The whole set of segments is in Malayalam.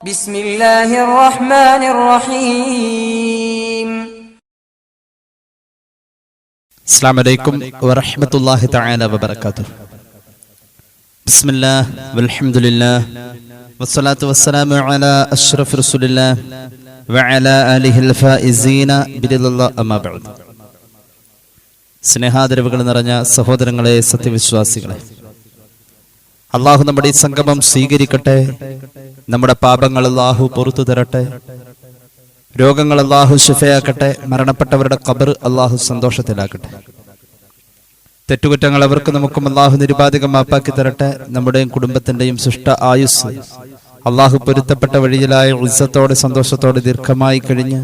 بسم الله الرحمن الرحيم. السلام عليكم ورحمة الله تعالى وبركاته. بسم الله والحمد لله والصلاة والسلام على أشرف رسول الله وعلى آله الفائزين برضا الله أما بعد. സ്നേഹാദരവുകൾ നിറഞ്ഞ സഹോദരങ്ങളെ, സത്യവിശ്വാസികളെ, അള്ളാഹു നമ്മുടെ ഈ സംഗമം സ്വീകരിക്കട്ടെ. നമ്മുടെ പാപങ്ങൾ അള്ളാഹു പുറത്തു തരട്ടെ. രോഗങ്ങൾ അള്ളാഹു ശിഫയാക്കട്ടെ. മരണപ്പെട്ടവരുടെ ഖബർ അള്ളാഹു സന്തോഷത്തിലാക്കട്ടെ. തെറ്റുകുറ്റങ്ങൾ അവർക്ക് നമുക്കും അള്ളാഹു നിരുപാധികം മാപ്പാക്കി തരട്ടെ. നമ്മുടെയും കുടുംബത്തിന്റെയും ശിഷ്ട ആയുസ് അള്ളാഹു പൊരുത്തപ്പെട്ട വഴിയിലായ ഉത്സവത്തോടെ സന്തോഷത്തോടെ ദീർഘമായി കഴിഞ്ഞ്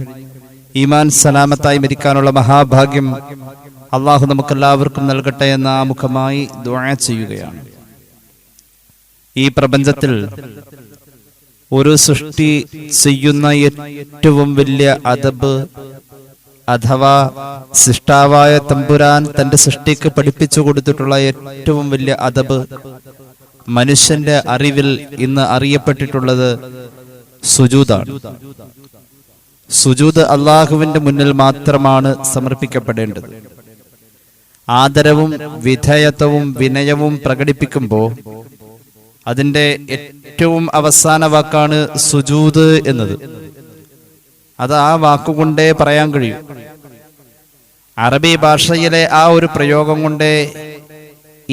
ഈമാൻ സലാമത്തായി മരിക്കാനുള്ള മഹാഭാഗ്യം അള്ളാഹു നമുക്കെല്ലാവർക്കും നൽകട്ടെ എന്ന് ആമുഖമായി ദുആ ചെയ്യുകയാണ്. ഈ പ്രപഞ്ചത്തിൽ ഒരു സൃഷ്ടി ചെയ്യുന്ന ഏറ്റവും വലിയ അദബ്, അഥവാ സൃഷ്ടാവായ തമ്പുരാൻ തന്റെ സൃഷ്ടിക്ക് പഠിപ്പിച്ചു കൊടുത്തിട്ടുള്ള ഏറ്റവും വലിയ അദബ്, മനുഷ്യന്റെ അറിവിൽ ഇന്ന് അറിയപ്പെട്ടിട്ടുള്ളത് സുജൂദാണ്. സുജൂദ് അള്ളാഹുവിന്റെ മുന്നിൽ മാത്രമാണ് സമർപ്പിക്കപ്പെടേണ്ടത്. ആദരവും വിധേയത്വവും വിനയവും പ്രകടിപ്പിക്കുമ്പോൾ അതിന്റെ ഏറ്റവും അവസാന വാക്കാണ് സുജൂദ് എന്നത്. അത് ആ വാക്കുകൊണ്ടേ പറയാൻ കഴിയും. അറബി ഭാഷയിലെ ആ ഒരു പ്രയോഗം കൊണ്ടേ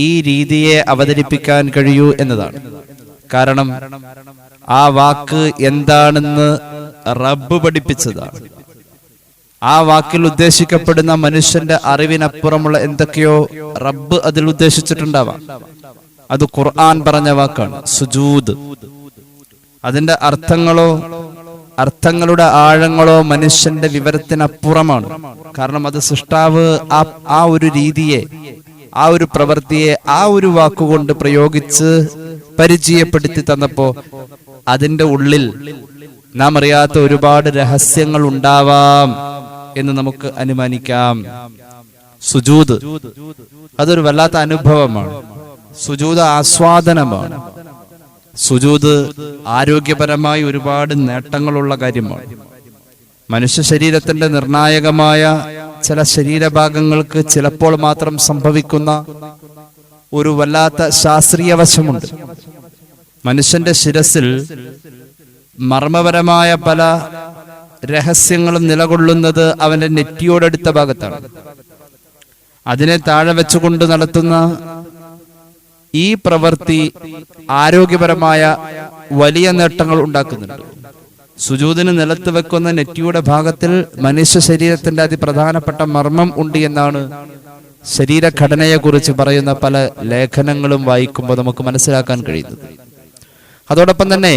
ഈ രീതിയെ അവതരിപ്പിക്കാൻ കഴിയൂ എന്നതാണ്. കാരണം ആ വാക്ക് എന്താണെന്ന് റബ്ബ് പഠിപ്പിച്ചതാണ്. ആ വാക്കിൽ ഉദ്ദേശിക്കപ്പെടുന്ന മനുഷ്യന്റെ അറിവിനപ്പുറമുള്ള എന്തൊക്കെയോ റബ്ബ് അതിൽ ഉദ്ദേശിച്ചിട്ടുണ്ടാവാം. അത് ഖുർആൻ പറഞ്ഞ വാക്കാണ് സുജൂദ്. അതിന്റെ അർത്ഥങ്ങളുടെ ആഴങ്ങളോ മനുഷ്യന്റെ വിവരത്തിനപ്പുറമാണ്. കാരണം അത് സൃഷ്ടാവ് ആ ഒരു രീതിയെ, ആ ഒരു പ്രവൃത്തിയെ ആ ഒരു വാക്കുകൊണ്ട് പ്രയോഗിച്ച് പരിചയപ്പെടുത്തി തന്നപ്പോ അതിന്റെ ഉള്ളിൽ നാം അറിയാത്ത ഒരുപാട് രഹസ്യങ്ങൾ ഉണ്ടാവാം എന്ന് നമുക്ക് അനുമാനിക്കാം. സുജൂദ് അതൊരു വല്ലാത്ത അനുഭവമാണ്. സുജൂദ് ആസ്വാദനമാണ്. സുജൂദ് ആരോഗ്യപരമായി ഒരുപാട് നേട്ടങ്ങളുള്ള കാര്യമാണ്. മനുഷ്യ ശരീരത്തിന്റെ നിർണായകമായ ചില ശരീരഭാഗങ്ങൾക്ക് ചിലപ്പോൾ മാത്രം സംഭവിക്കുന്ന ഒരു വല്ലാത്ത ശാസ്ത്രീയ വശമുണ്ട്. മനുഷ്യന്റെ ശിരസിൽ മർമ്മപരമായ പല രഹസ്യങ്ങളും നിലകൊള്ളുന്നത് അവന്റെ നെറ്റിയോടടുത്ത ഭാഗത്താണ്. അതിനെ താഴെ വെച്ചുകൊണ്ട് നടത്തുന്ന ഈ പ്രവൃത്തി ആരോഗ്യപരമായ വലിയ നേട്ടങ്ങൾ ഉണ്ടാക്കുന്നുണ്ട്. സുജൂദിന് നിലത്ത് വെക്കുന്ന നെറ്റിയുടെ ഭാഗത്തിൽ മനുഷ്യ ശരീരത്തിന്റെ അതിപ്രധാനപ്പെട്ട മർമ്മം ഉണ്ട് എന്നാണ് ശരീരഘടനയെ കുറിച്ച് പറയുന്ന പല ലേഖനങ്ങളും വായിക്കുമ്പോൾ നമുക്ക് മനസ്സിലാക്കാൻ കഴിയുന്നത്. അതോടൊപ്പം തന്നെ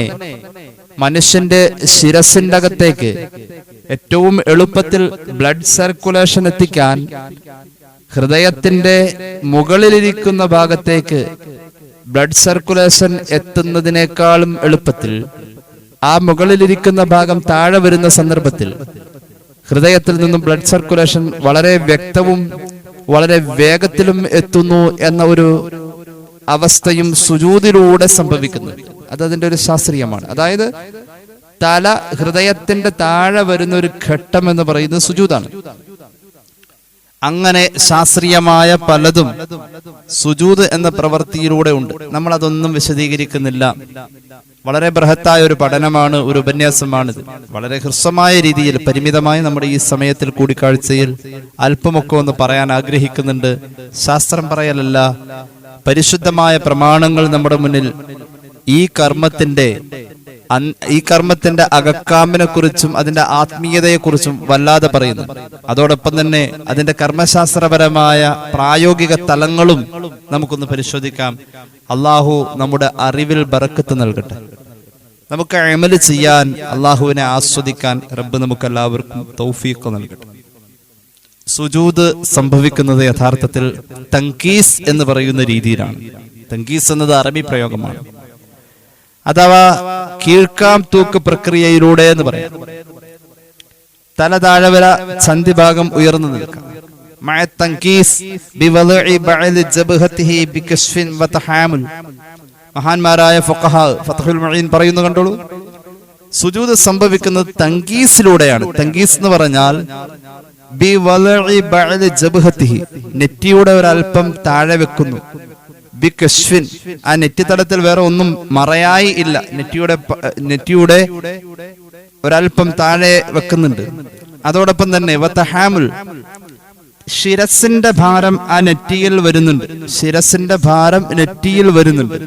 മനുഷ്യന്റെ ശിരസിന്റെ അകത്തേക്ക് ഏറ്റവും എളുപ്പത്തിൽ ബ്ലഡ് സർക്കുലേഷൻ എത്തിക്കാൻ ഹൃദയത്തിന്റെ മുകളിലിരിക്കുന്ന ഭാഗത്തേക്ക് ബ്ലഡ് സർക്കുലേഷൻ എത്തുന്നതിനേക്കാളും എളുപ്പത്തിൽ ആ മുകളിലിരിക്കുന്ന ഭാഗം താഴെ വരുന്ന സന്ദർഭത്തിൽ ഹൃദയത്തിൽ നിന്നും ബ്ലഡ് സർക്കുലേഷൻ വളരെ വ്യക്തവും വളരെ വേഗത്തിലും എത്തുന്നു എന്ന ഒരു അവസ്ഥയും സുജൂദിലൂടെ സംഭവിക്കുന്നു. അതതിന്റെ ഒരു ശാസ്ത്രീയമാണ്. അതായത് തല ഹൃദയത്തിന്റെ താഴെ വരുന്ന ഒരു ഘട്ടം എന്ന് പറയുന്നത് സുജൂദാണ്. അങ്ങനെ ശാസ്ത്രീയമായ പലതും സുജൂദ് എന്ന പ്രവൃത്തിയിലൂടെ ഉണ്ട്. നമ്മൾ അതൊന്നും വിശദീകരിക്കുന്നില്ല. വളരെ ബൃഹത്തായ ഒരു പഠനമാണ്, ഒരു ഉപന്യാസമാണിത്. വളരെ ഹ്രസ്വമായ രീതിയിൽ പരിമിതമായി നമ്മുടെ ഈ സമയത്തിൽ കൂടിക്കാഴ്ചയിൽ അല്പമൊക്കെ ഒന്ന് പറയാൻ ആഗ്രഹിക്കുന്നുണ്ട്. ശാസ്ത്രം പറയലല്ല, പരിശുദ്ധമായ പ്രമാണങ്ങൾ നമ്മുടെ മുന്നിൽ ഈ കർമ്മത്തിന്റെ അകക്കാമ്പിനെ കുറിച്ചും അതിന്റെ ആത്മീയതയെക്കുറിച്ചും വല്ലാതെ പറയുന്നു. അതോടൊപ്പം തന്നെ അതിന്റെ കർമ്മശാസ്ത്രപരമായ പ്രായോഗിക തലങ്ങളും നമുക്കൊന്ന് പരിശോധിക്കാം. അള്ളാഹു നമ്മുടെ അറിവിൽ ബറക്കത്ത് നൽകട്ടെ. നമുക്ക് അമല് ചെയ്യാൻ, അള്ളാഹുവിനെ ആസ്വദിക്കാൻ റബ്ബ് നമുക്ക് എല്ലാവർക്കും തൗഫീഖ് നൽകട്ടെ. സുജൂദ് സംഭവിക്കുന്നത് യഥാർത്ഥത്തിൽ തൻകീസ് എന്ന് പറയുന്ന രീതിയിലാണ്. തൻകീസ് എന്നത് അറബി പ്രയോഗമാണ്. അഥവാ കീഴ്ക്കാം തൂക്ക് പ്രക്രിയയിലൂടെ എന്ന് പറയാം. തല താഴെവര സന്ധിഭാഗം ഉയർന്നു നിൽക്കാം. മഹാന്മാരായ ഫുഖഹാ ഫത്ഹുൽ മുഈൻ പറയുന്നു, കണ്ടോളൂ, സുജൂദ് സംഭവിക്കുന്നത് തങ്കീസിലൂടെയാണ്. തങ്കീസ് എന്ന് പറഞ്ഞാൽ നെറ്റിയുടെ ഒരൽപ്പം താഴെ വെക്കുന്നു. ബി കശ്വിൻ, ആ നെറ്റി തടത്തിൽ വേറെ ഒന്നും മറയായി ഇല്ല, നെറ്റിയുടെ ഒരൽപ്പം താഴെ വെക്കുന്നുണ്ട്. അതോടൊപ്പം തന്നെ വതഹാമുൽ, ശിരസിന്റെ ഭാരം ആ നെറ്റിയിൽ വരുന്നുണ്ട്. ശിരസിന്റെ ഭാരം നെറ്റിയിൽ വരുന്നുണ്ട്.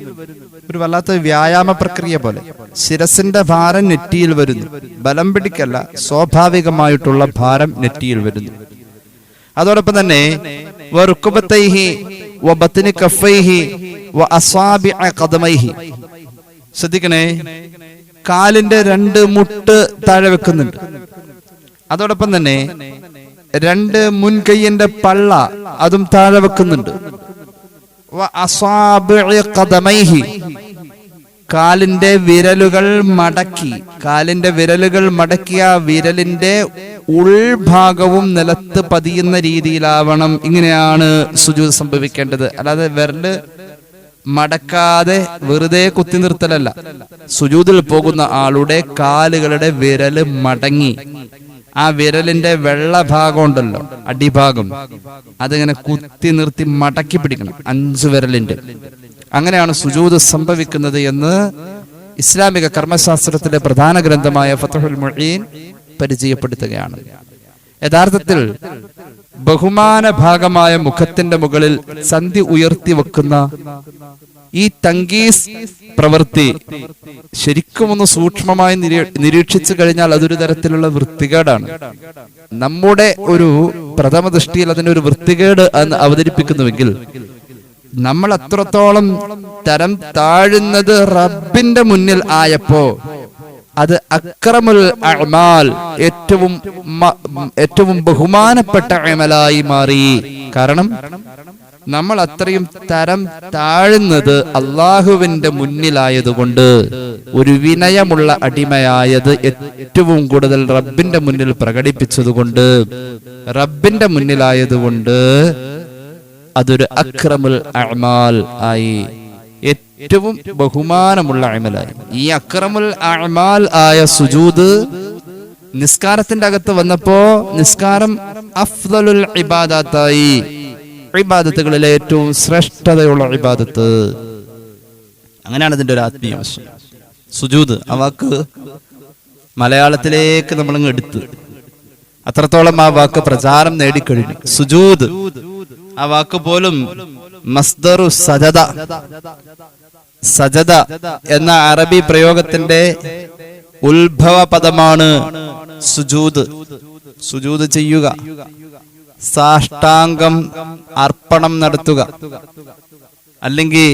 ഒരു വല്ലാത്ത വ്യായാമ പ്രക്രിയ പോലെ ശിരസിന്റെ ഭാരം നെറ്റിയിൽ വരുന്നു. ബലം പിടിക്കല്ല, സ്വാഭാവികമായിട്ടുള്ള ഭാരം നെറ്റിയിൽ വരുന്നു. അതോടൊപ്പം തന്നെ വറുക്കുബത്തൈഹി വബത്നി കഫൈഹി വഅസാബിഅ ഖദമൈഹി, ശ്രദ്ധിക്കണേ, കാലിന്റെ 2 മുട്ട് താഴെ വെക്കുന്നുണ്ട്. അതോടൊപ്പം തന്നെ 2 മുൻകൈയിന്റെ പള്ള അതും താഴെ വെക്കുന്നുണ്ട്. കാലിന്റെ വിരലുകൾ മടക്കിയ വിരലിന്റെ ഉൾഭാഗവും നിലത്ത് പതിയുന്ന രീതിയിലാവണം. ഇങ്ങനെയാണ് സുജൂദ് സംഭവിക്കേണ്ടത്. അല്ലാതെ വിരല് മടക്കാതെ വെറുതെ കുത്തി നിർത്തലല്ല. സുജൂദിൽ പോകുന്ന ആളുടെ കാലുകളുടെ വിരല് മടങ്ങി ആ വിരലിന്റെ വെള്ള ഭാഗം ഉണ്ടല്ലോ, അടിഭാഗം, അതിങ്ങനെ കുത്തി നിർത്തി മടക്കി പിടിക്കണം 5 വിരലിന്റെ. അങ്ങനെയാണ് സുജൂദ് സംഭവിക്കുന്നത് എന്ന് ഇസ്ലാമിക കർമ്മശാസ്ത്രത്തിലെ പ്രധാന ഗ്രന്ഥമായ ഫത്ഹുൽ മുഈൻ പരിചയപ്പെടുത്തുകയാണ്. യഥാർത്ഥത്തിൽ ബഹുമാന ഭാഗമായ മുഖത്തിന്റെ മുകളിൽ സന്ധി ഉയർത്തി വെക്കുന്ന ഈ തങ്കീസ് പ്രവൃത്തി ശരിക്കും ഒന്ന് സൂക്ഷ്മമായി നിരീക്ഷിച്ചു കഴിഞ്ഞാൽ അതൊരു തരത്തിലുള്ള വൃത്തികേടാണ്. നമ്മുടെ ഒരു പ്രഥമ ദൃഷ്ടിയിൽ അതിന്റെ ഒരു വൃത്തികേട് എന്ന് അവതരിപ്പിക്കുന്നുവെങ്കിൽ നമ്മൾ അത്രത്തോളം തരം താഴുന്നത് റബ്ബിന്റെ മുന്നിൽ ആയപ്പോ അത് അക്രമുൽ അഅ്മാൽ, ഏറ്റവും ബഹുമാനപ്പെട്ട അമലായി മാറി. കാരണം നമ്മൾ അത്രയും തരം താഴുന്നത് അള്ളാഹുവിന്റെ മുന്നിലായതുകൊണ്ട്, ഒരു വിനയമുള്ള അടിമയായത് ഏറ്റവും കൂടുതൽ റബ്ബിന്റെ മുന്നിൽ പ്രകടിപ്പിച്ചതുകൊണ്ട്, റബ്ബിന്റെ മുന്നിലായതുകൊണ്ട് അതൊരു അക്രമുൽ അഅ്മാൽ ആയി, ഏറ്റവും ബഹുമാനമുള്ള അമലായി. ഈ അക്രമുൽ അഅ്മാൽ ആയ സുജൂദ് നിസ്കാരത്തിന്റെ അകത്ത് വന്നപ്പോ നിസ്കാരം അഫ്ദലുൽ ഇബാദത്തായി, ഇബാദത്തുകളിലെ ഏറ്റവും ശ്രേഷ്ഠതയുള്ള ഇബാദത്ത്. അങ്ങനെയാണ് ഇതിന്റെ ഒരു ആത്മീയ വശം. സുജൂദ് ആ വാക്ക് മലയാളത്തിലേക്ക് നമ്മളങ്ങ് എടുത്ത് അത്രത്തോളം ആ വാക്ക് പ്രചാരം നേടിക്കഴിഞ്ഞു. സുജൂദ് ആ വാക്ക് പോലും മസ്ദറു സജദ, സജദ എന്ന അറബി പ്രയോഗത്തിന്റെ ഉത്ഭവ പദമാണ് സുജൂദ്. സുജൂദ് ചെയ്യുക, സാഷ്ടാംഗം അർപ്പണം നടത്തുക, അല്ലെങ്കിൽ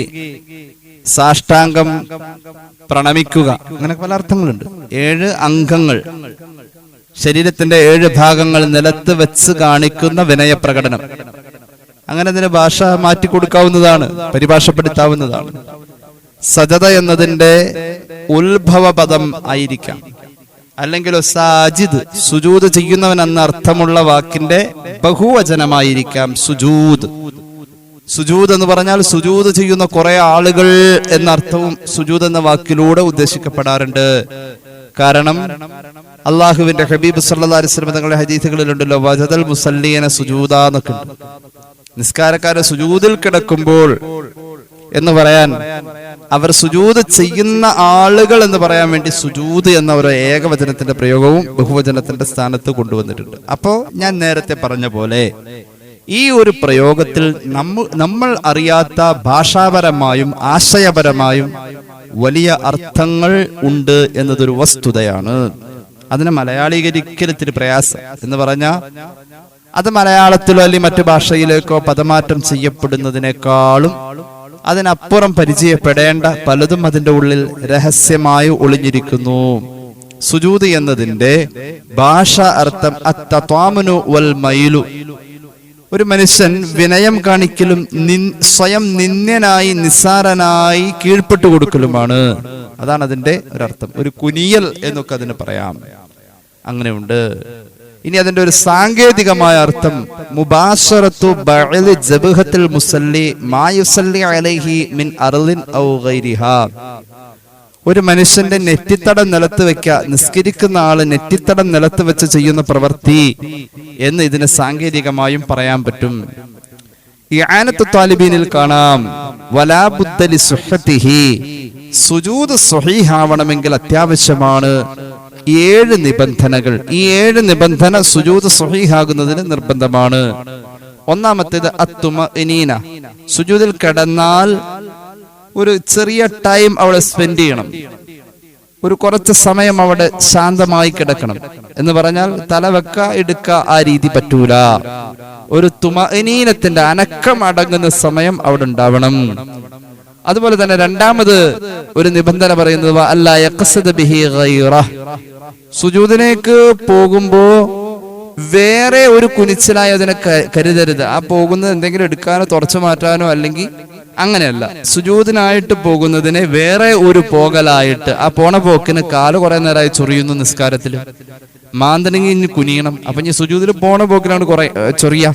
സാഷ്ടാംഗം പ്രണമിക്കുക, അങ്ങനെ പല അർത്ഥങ്ങളുണ്ട്. 7 അംഗങ്ങൾ, ശരീരത്തിന്റെ 7 ഭാഗങ്ങൾ നിലത്ത് വെച്ച് കാണിക്കുന്ന വിനയപ്രകടനം. അങ്ങനെ അതിന് ഭാഷ മാറ്റിക്കൊടുക്കാവുന്നതാണ്, പരിഭാഷപ്പെടുത്താവുന്നതാണ്. സജദ എന്നതിന്റെ ഉത്ഭവ പദം ആയിരിക്കാം, അല്ലെങ്കിൽ സാജിദ്, സുജൂദ് ചെയ്യുന്നവൻ എന്ന അർത്ഥമുള്ള വാക്കിന്റെ ബഹുവചനമായിരിക്കാം സുജൂദ്. സുജൂദ് എന്ന് പറഞ്ഞാൽ സുജൂദ് ചെയ്യുന്ന കുറെ ആളുകൾ എന്ന അർത്ഥവും സുജൂദ് എന്ന വാക്കിലൂടെ ഉദ്ദേശിക്കപ്പെടാറുണ്ട്. കാരണം അള്ളാഹുവിന്റെ ഹബീബ് സല്ലല്ലാഹു അലൈഹി വസല്ലം തങ്ങളുടെ ഹദീസുകളിലുണ്ടല്ലോ, വജദൽ മുസല്ലീന സുജൂദാ എന്നൊക്കെ ഉണ്ട്. നിസ്കാരക്കാരെ സുജൂദിൽ കിടക്കുമ്പോൾ എന്ന് പറയാൻ, അവർ സുജൂദ് ചെയ്യുന്ന ആളുകൾ എന്ന് പറയാൻ വേണ്ടി സുജൂദ് എന്ന ഒരു ഏകവചനത്തിന്റെ പ്രയോഗവും ബഹുവചനത്തിന്റെ സ്ഥാനത്ത് കൊണ്ടുവന്നിട്ടുണ്ട്. അപ്പോ ഞാൻ നേരത്തെ പറഞ്ഞ പോലെ ഈ ഒരു പ്രയോഗത്തിൽ നമ്മൾ അറിയാത്ത ഭാഷാപരമായും ആശയപരമായും വലിയ അർത്ഥങ്ങൾ ഉണ്ട് എന്നതൊരു വസ്തുതയാണ്. അതിനെ മലയാളീകരിക്കൽ ഇത്തിരി പ്രയാസം എന്ന് പറഞ്ഞാൽ അത് മലയാളത്തിലോ അല്ലെങ്കിൽ മറ്റു ഭാഷയിലേക്കോ പദമാറ്റം ചെയ്യപ്പെടുന്നതിനേക്കാളും അതിനപ്പുറം പരിചയപ്പെടേണ്ട പലതും അതിന്റെ ഉള്ളിൽ രഹസ്യമായി ഒളിഞ്ഞിരിക്കുന്നു. സുജൂദ് എന്നതിന്റെ ഭാഷ അർത്ഥം അത്തത്വാമുനു വൽ മൈലു, ഒരു മനുഷ്യൻ വിനയം കാണിക്കലും സ്വയം നിന്ദ്യനായി നിസ്സാരനായി കീഴ്പ്പെട്ടു കൊടുക്കലുമാണ്. അതാണ് അതിന്റെ ഒരർത്ഥം. ഒരു കുനിയൽ എന്നൊക്കെ അതിന് പറയാം, അങ്ങനെയുണ്ട്. ഇനി അതിന്റെ ഒരു സാങ്കേതികമായ അർത്ഥം മുബാശറത്തു ബഅലി ജബ്ഹത്തിൽ മുസല്ലി മാ യുസല്ലി അലൈഹി മിൻ അർളിൻ ഔ ഗൈരിഹാ, ഒരു മനുഷ്യന്റെ നെറ്റിത്തടം നിലത്ത് വെക്ക, നിസ്കരിക്കുന്ന ആള് നെറ്റിത്തടം നിലത്ത് വെച്ച് ചെയ്യുന്ന പ്രവൃത്തി എന്ന് ഇതിന് സാങ്കേതികമായും പറയാൻ പറ്റും. ഇആനത്തു ത്വാലിബീനിൽ കാണാം വലാ ബുദ്ദ ലിസുഹ്ഹതിഹി, സുജൂദ് സ്വഹീഹാവണമെങ്കിൽ അത്യാവശ്യമാണ് 7 നിബന്ധനകൾ. ഈ 7 നിബന്ധന സുജൂദ് സ്വഹീഹാകുന്നതിന് നിർബന്ധമാണ്. ഒന്നാമത്തേത് അത്തുമഇനീന, സുജൂദിൽ കിടന്നാൽ ഒരു ചെറിയ ടൈം അവിടെ സ്പെൻഡ് ചെയ്യണം, ഒരു കുറച്ച് സമയം അവിടെ ശാന്തമായി കിടക്കണം. എന്ന് പറഞ്ഞാൽ തലവെക്ക എടുക്ക ആ രീതി പറ്റൂല. ഒരു തുമഅനീനത്തിന്റെ അനക്കം അടങ്ങുന്ന സമയം അവിടെ ഉണ്ടാവണം. അതുപോലെ തന്നെ രണ്ടാമത് ഒരു നിബന്ധന പറയുന്നത് അല്ലാ യഖ്സദ ബിഹി ഗൈറഹ്, സുജൂദിലേക്ക് പോകുമ്പോ വേറെ ഒരു കുനിച്ചിലായി അതിനെ കരുതരുത്. ആ പോകുന്നത് എന്തെങ്കിലും എടുക്കാനോ തുടച്ചു മാറ്റാനോ അല്ലെങ്കിൽ അങ്ങനെയല്ല, സുജൂദിനായിട്ട് പോകുന്നതിനെ വേറെ ഒരു പോകലായിട്ട്, ആ പോണ പോക്കിന് കാല് കുറെ നേരമായി ചൊറിയുന്നു നിസ്കാരത്തില്, മാന്തണെങ്കിൽ ഇനി കുനിയണം, അപ്പൊ ഇനി സുജൂദിൽ പോണ പോക്കിനാണ് കുറെ ചൊറിയ,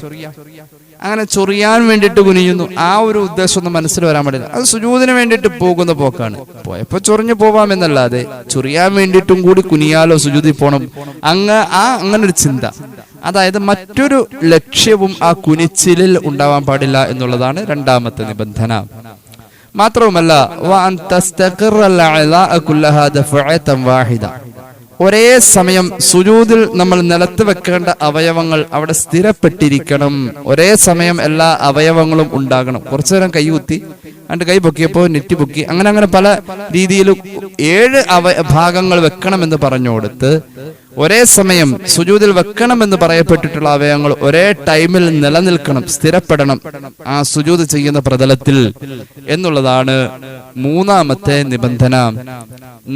അങ്ങനെ ചൊറിയാൻ വേണ്ടിയിട്ട് കുനിയുന്നു. ആ ഒരു ഉദ്ദേശം ഒന്നും മനസ്സിൽ വരാൻ പാടില്ല. അത് സുജൂദിന് വേണ്ടിയിട്ട് പോകുന്ന പോക്കാണ്. പോയപ്പോ ചൊറിഞ്ഞു പോവാമെന്നല്ലാതെ ചൊറിയാൻ വേണ്ടിയിട്ടും കൂടി കുനിയാലോ സുജൂദിൽ പോണം അങ്ങനെ ഒരു ചിന്ത, അതായത് മറ്റൊരു ലക്ഷ്യവും ആ കുനിച്ചിലിൽ ഉണ്ടാവാൻ പാടില്ല എന്നുള്ളതാണ് രണ്ടാമത്തെ നിബന്ധന. മാത്രവുമല്ല ഒരേ സമയം സുജൂദിൽ നമ്മൾ നിലത്ത് വെക്കേണ്ട അവയവങ്ങൾ അവിടെ സ്ഥിരപ്പെട്ടിരിക്കണം. ഒരേ സമയം എല്ലാ അവയവങ്ങളും ഉണ്ടാകണം. കുറച്ചു നേരം കൈ കുത്തി അതിന്റെ കൈ പൊക്കിയപ്പോ നെറ്റി പൊക്കി, അങ്ങനെ പല രീതിയിലും 7 ഭാഗങ്ങൾ വെക്കണമെന്ന് പറഞ്ഞു കൊടുത്ത് ഒരേ സമയം സുജൂദിൽ വെക്കണമെന്ന് പറയപ്പെട്ടിട്ടുള്ള അവയവങ്ങൾ ഒരേ ടൈമിൽ നിലനിൽക്കണം, സ്ഥിരപ്പെടണം ആ സുജൂദ് ചെയ്യുന്ന പ്രതലത്തിൽ എന്നുള്ളതാണ് മൂന്നാമത്തെ നിബന്ധന.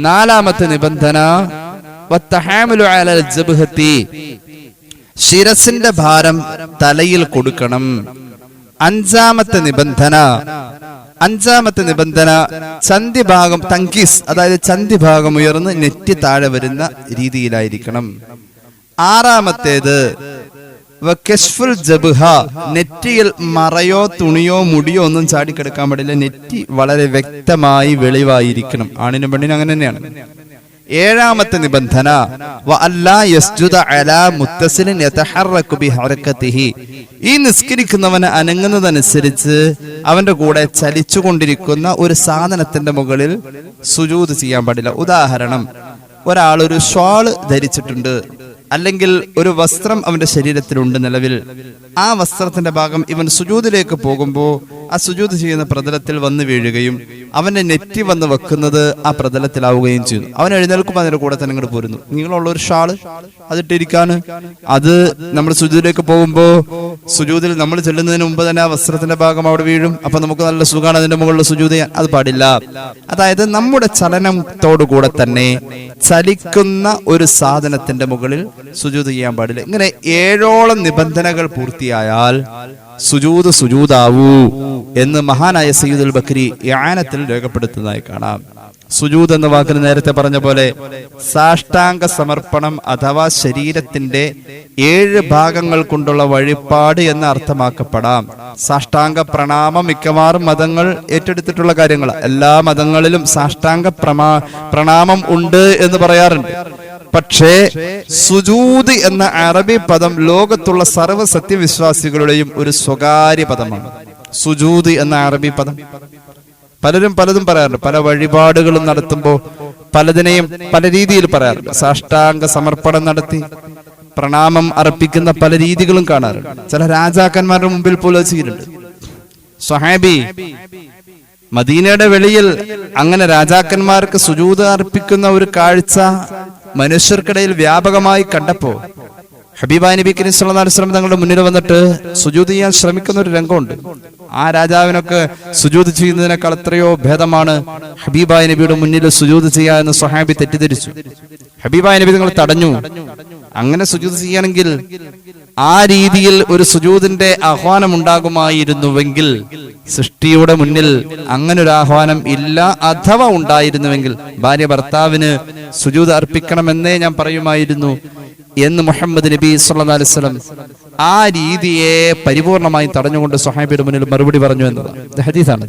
നാലാമത്തെ നിബന്ധന ശിരസിന്റെ ഭാരം തലയിൽ കൊടുക്കണം. അഞ്ചാമത്തെ നിബന്ധന ചന്തിഭാഗം തങ്കീസ്, അതായത് ചന്തിഭാഗം ഉയർന്ന് നെറ്റി താഴെ വരുന്ന രീതിയിലായിരിക്കണം. ആറാമത്തേത് നെറ്റിയിൽ മറയോ തുണിയോ മുടിയോ ഒന്നും ചാടിക്കിടക്കാൻ പാടില്ല. നെറ്റി വളരെ വ്യക്തമായി വെളിവായിരിക്കണം. ആണിനും പെണ്ണിനും അങ്ങനെ തന്നെയാണ്. ഏഴാമത്തെ നിബന്ധന ഈ നിസ്കരിക്കുന്നവന് അനങ്ങുന്നതനുസരിച്ച് അവന്റെ കൂടെ ചലിച്ചുകൊണ്ടിരിക്കുന്ന ഒരു സാധനത്തിന്റെ മുകളിൽ സുജൂദ് ചെയ്യാൻ പാടില്ല. ഉദാഹരണം, ഒരാൾ ഒരു ഷാള് ധരിച്ചിട്ടുണ്ട്, അല്ലെങ്കിൽ ഒരു വസ്ത്രം അവന്റെ ശരീരത്തിലുണ്ട് നിലവിൽ. ആ വസ്ത്രത്തിന്റെ ഭാഗം ഇവൻ സുജൂദിലേക്ക് പോകുമ്പോൾ ആ സുജൂദ് ചെയ്യുന്ന പ്രതലത്തിൽ വന്ന് വീഴുകയും അവന്റെ നെറ്റി വന്ന് വെക്കുന്നത് ആ പ്രതലത്തിലാവുകയും ചെയ്യുന്നു. അവൻ എഴുന്നേൽക്കുമ്പോൾ അതിന്റെ കൂടെ തന്നെ ഇങ്ങോട്ട് പോരുന്നു. നീങ്ങളുള്ള ഒരു ഷാള് അതിട്ടിരിക്കാണ്, അത് നമ്മൾ സുജൂദിലേക്ക് പോകുമ്പോ സുജൂദിൽ നമ്മൾ ചെല്ലുന്നതിന് മുമ്പ് തന്നെ ആ വസ്ത്രത്തിന്റെ ഭാഗം അവിടെ വീഴും. അപ്പൊ നമുക്ക് നല്ല സുഖമാണ് അതിന്റെ മുകളിൽ സുജൂദ് ചെയ്യാൻ. അത് പാടില്ല. അതായത് നമ്മുടെ ചലനത്തോടു കൂടെ തന്നെ ചലിക്കുന്ന ഒരു സാധനത്തിന്റെ മുകളിൽ സുജൂദ് ചെയ്യാൻ പാടില്ല. ഇങ്ങനെ 7 നിബന്ധനകൾ പൂർത്തിയായാൽ സുജൂദാവൂ എന്ന് മഹാനായ സയ്യിദുൽ ബക്രി ഇആനത്തിൽ രേഖപ്പെടുത്തുന്നതായി കാണാം. സുജൂദ് എന്ന വാക്കിന് നേരത്തെ പറഞ്ഞ പോലെ സാഷ്ടാംഗ സമർപ്പണം അഥവാ ശരീരത്തിന്റെ 7 ഭാഗങ്ങൾ കൊണ്ടുള്ള വഴിപാട് എന്ന് അർത്ഥമാക്കപ്പെടാം. സാഷ്ടാംഗ പ്രണാമം മിക്കവാറും മതങ്ങൾ ഏറ്റെടുത്തിട്ടുള്ള കാര്യങ്ങൾ. എല്ലാ മതങ്ങളിലും സാഷ്ടാംഗ പ്രണാമം ഉണ്ട് എന്ന് പറയാറുണ്ട്. പക്ഷേ സുജൂദ് എന്ന അറബി പദം ലോകത്തുള്ള സർവ്വ സത്യവിശ്വാസികളുടെയും ഒരു സ്വകാര്യ പദമാണ്. സുജൂദ് എന്ന അറബി പദം പലരും പലതും പറയാറുണ്ട്. പല വഴിപാടുകളും നടത്തുമ്പോൾ പലതിനെയും പല രീതിയിൽ പറയാറുണ്ട്. സാഷ്ടാംഗ സമർപ്പണം നടത്തി പ്രണാമം അർപ്പിക്കുന്ന പല രീതികളും കാണാറുണ്ട്. ചില രാജാക്കന്മാരുടെ മുമ്പിൽ പോലും ചെയ്തിട്ടുണ്ട്. സ്വഹാബി മദീനയുടെ വെളിയിൽ അങ്ങനെ രാജാക്കന്മാർക്ക് സുജൂദ് അർപ്പിക്കുന്ന ഒരു കാഴ്ച മനുഷ്യർക്കിടയിൽ വ്യാപകമായി കണ്ടപ്പോ ഹബീബായ നബി കരീം സ്വല്ലല്ലാഹു അലൈഹി വസല്ലം തങ്ങളുടെ മുന്നിൽ വന്നിട്ട് സുജൂദ് ചെയ്യാൻ ശ്രമിക്കുന്ന ഒരു രംഗമുണ്ട്. ആ രാജാവിനൊക്കെ സുജൂദ് ചെയ്യുന്നതിനേക്കാൾ എത്രയോ ഭേദമാണ് ഹബീബായ നബിയുടെ മുന്നിൽ സുജൂദ് ചെയ്യുക എന്ന് സ്വഹാബി തെറ്റിദ്ധരിച്ചു. ഹബീബായ നബി നിങ്ങൾ തടഞ്ഞു. അങ്ങനെ സുജൂദ് ചെയ്യണമെങ്കിൽ ആ രീതിയിൽ ഒരു സുജൂദിന്റെ ആഹ്വാനം ഉണ്ടാകുമായിരുന്നുവെങ്കിൽ, സൃഷ്ടിയുടെ മുന്നിൽ അങ്ങനെ ഒരു ആഹ്വാനം ഇല്ല, അഥവാ ഉണ്ടായിരുന്നുവെങ്കിൽ ഭാര്യ ഭർത്താവിന് സുജൂദ് അർപ്പിക്കണമെന്നേ ഞാൻ പറയുമായിരുന്നു എന്ന് മുഹമ്മദ് നബി സ്വല്ലല്ലാഹു അലൈഹി വസല്ലം ആ രീതിയെ പരിപൂർണമായി തടഞ്ഞുകൊണ്ട് സ്വഹാബിയുടെ മുന്നിൽ മറുപടി പറഞ്ഞു എന്നതാണ്. ഇത് ഹദീസാണ്.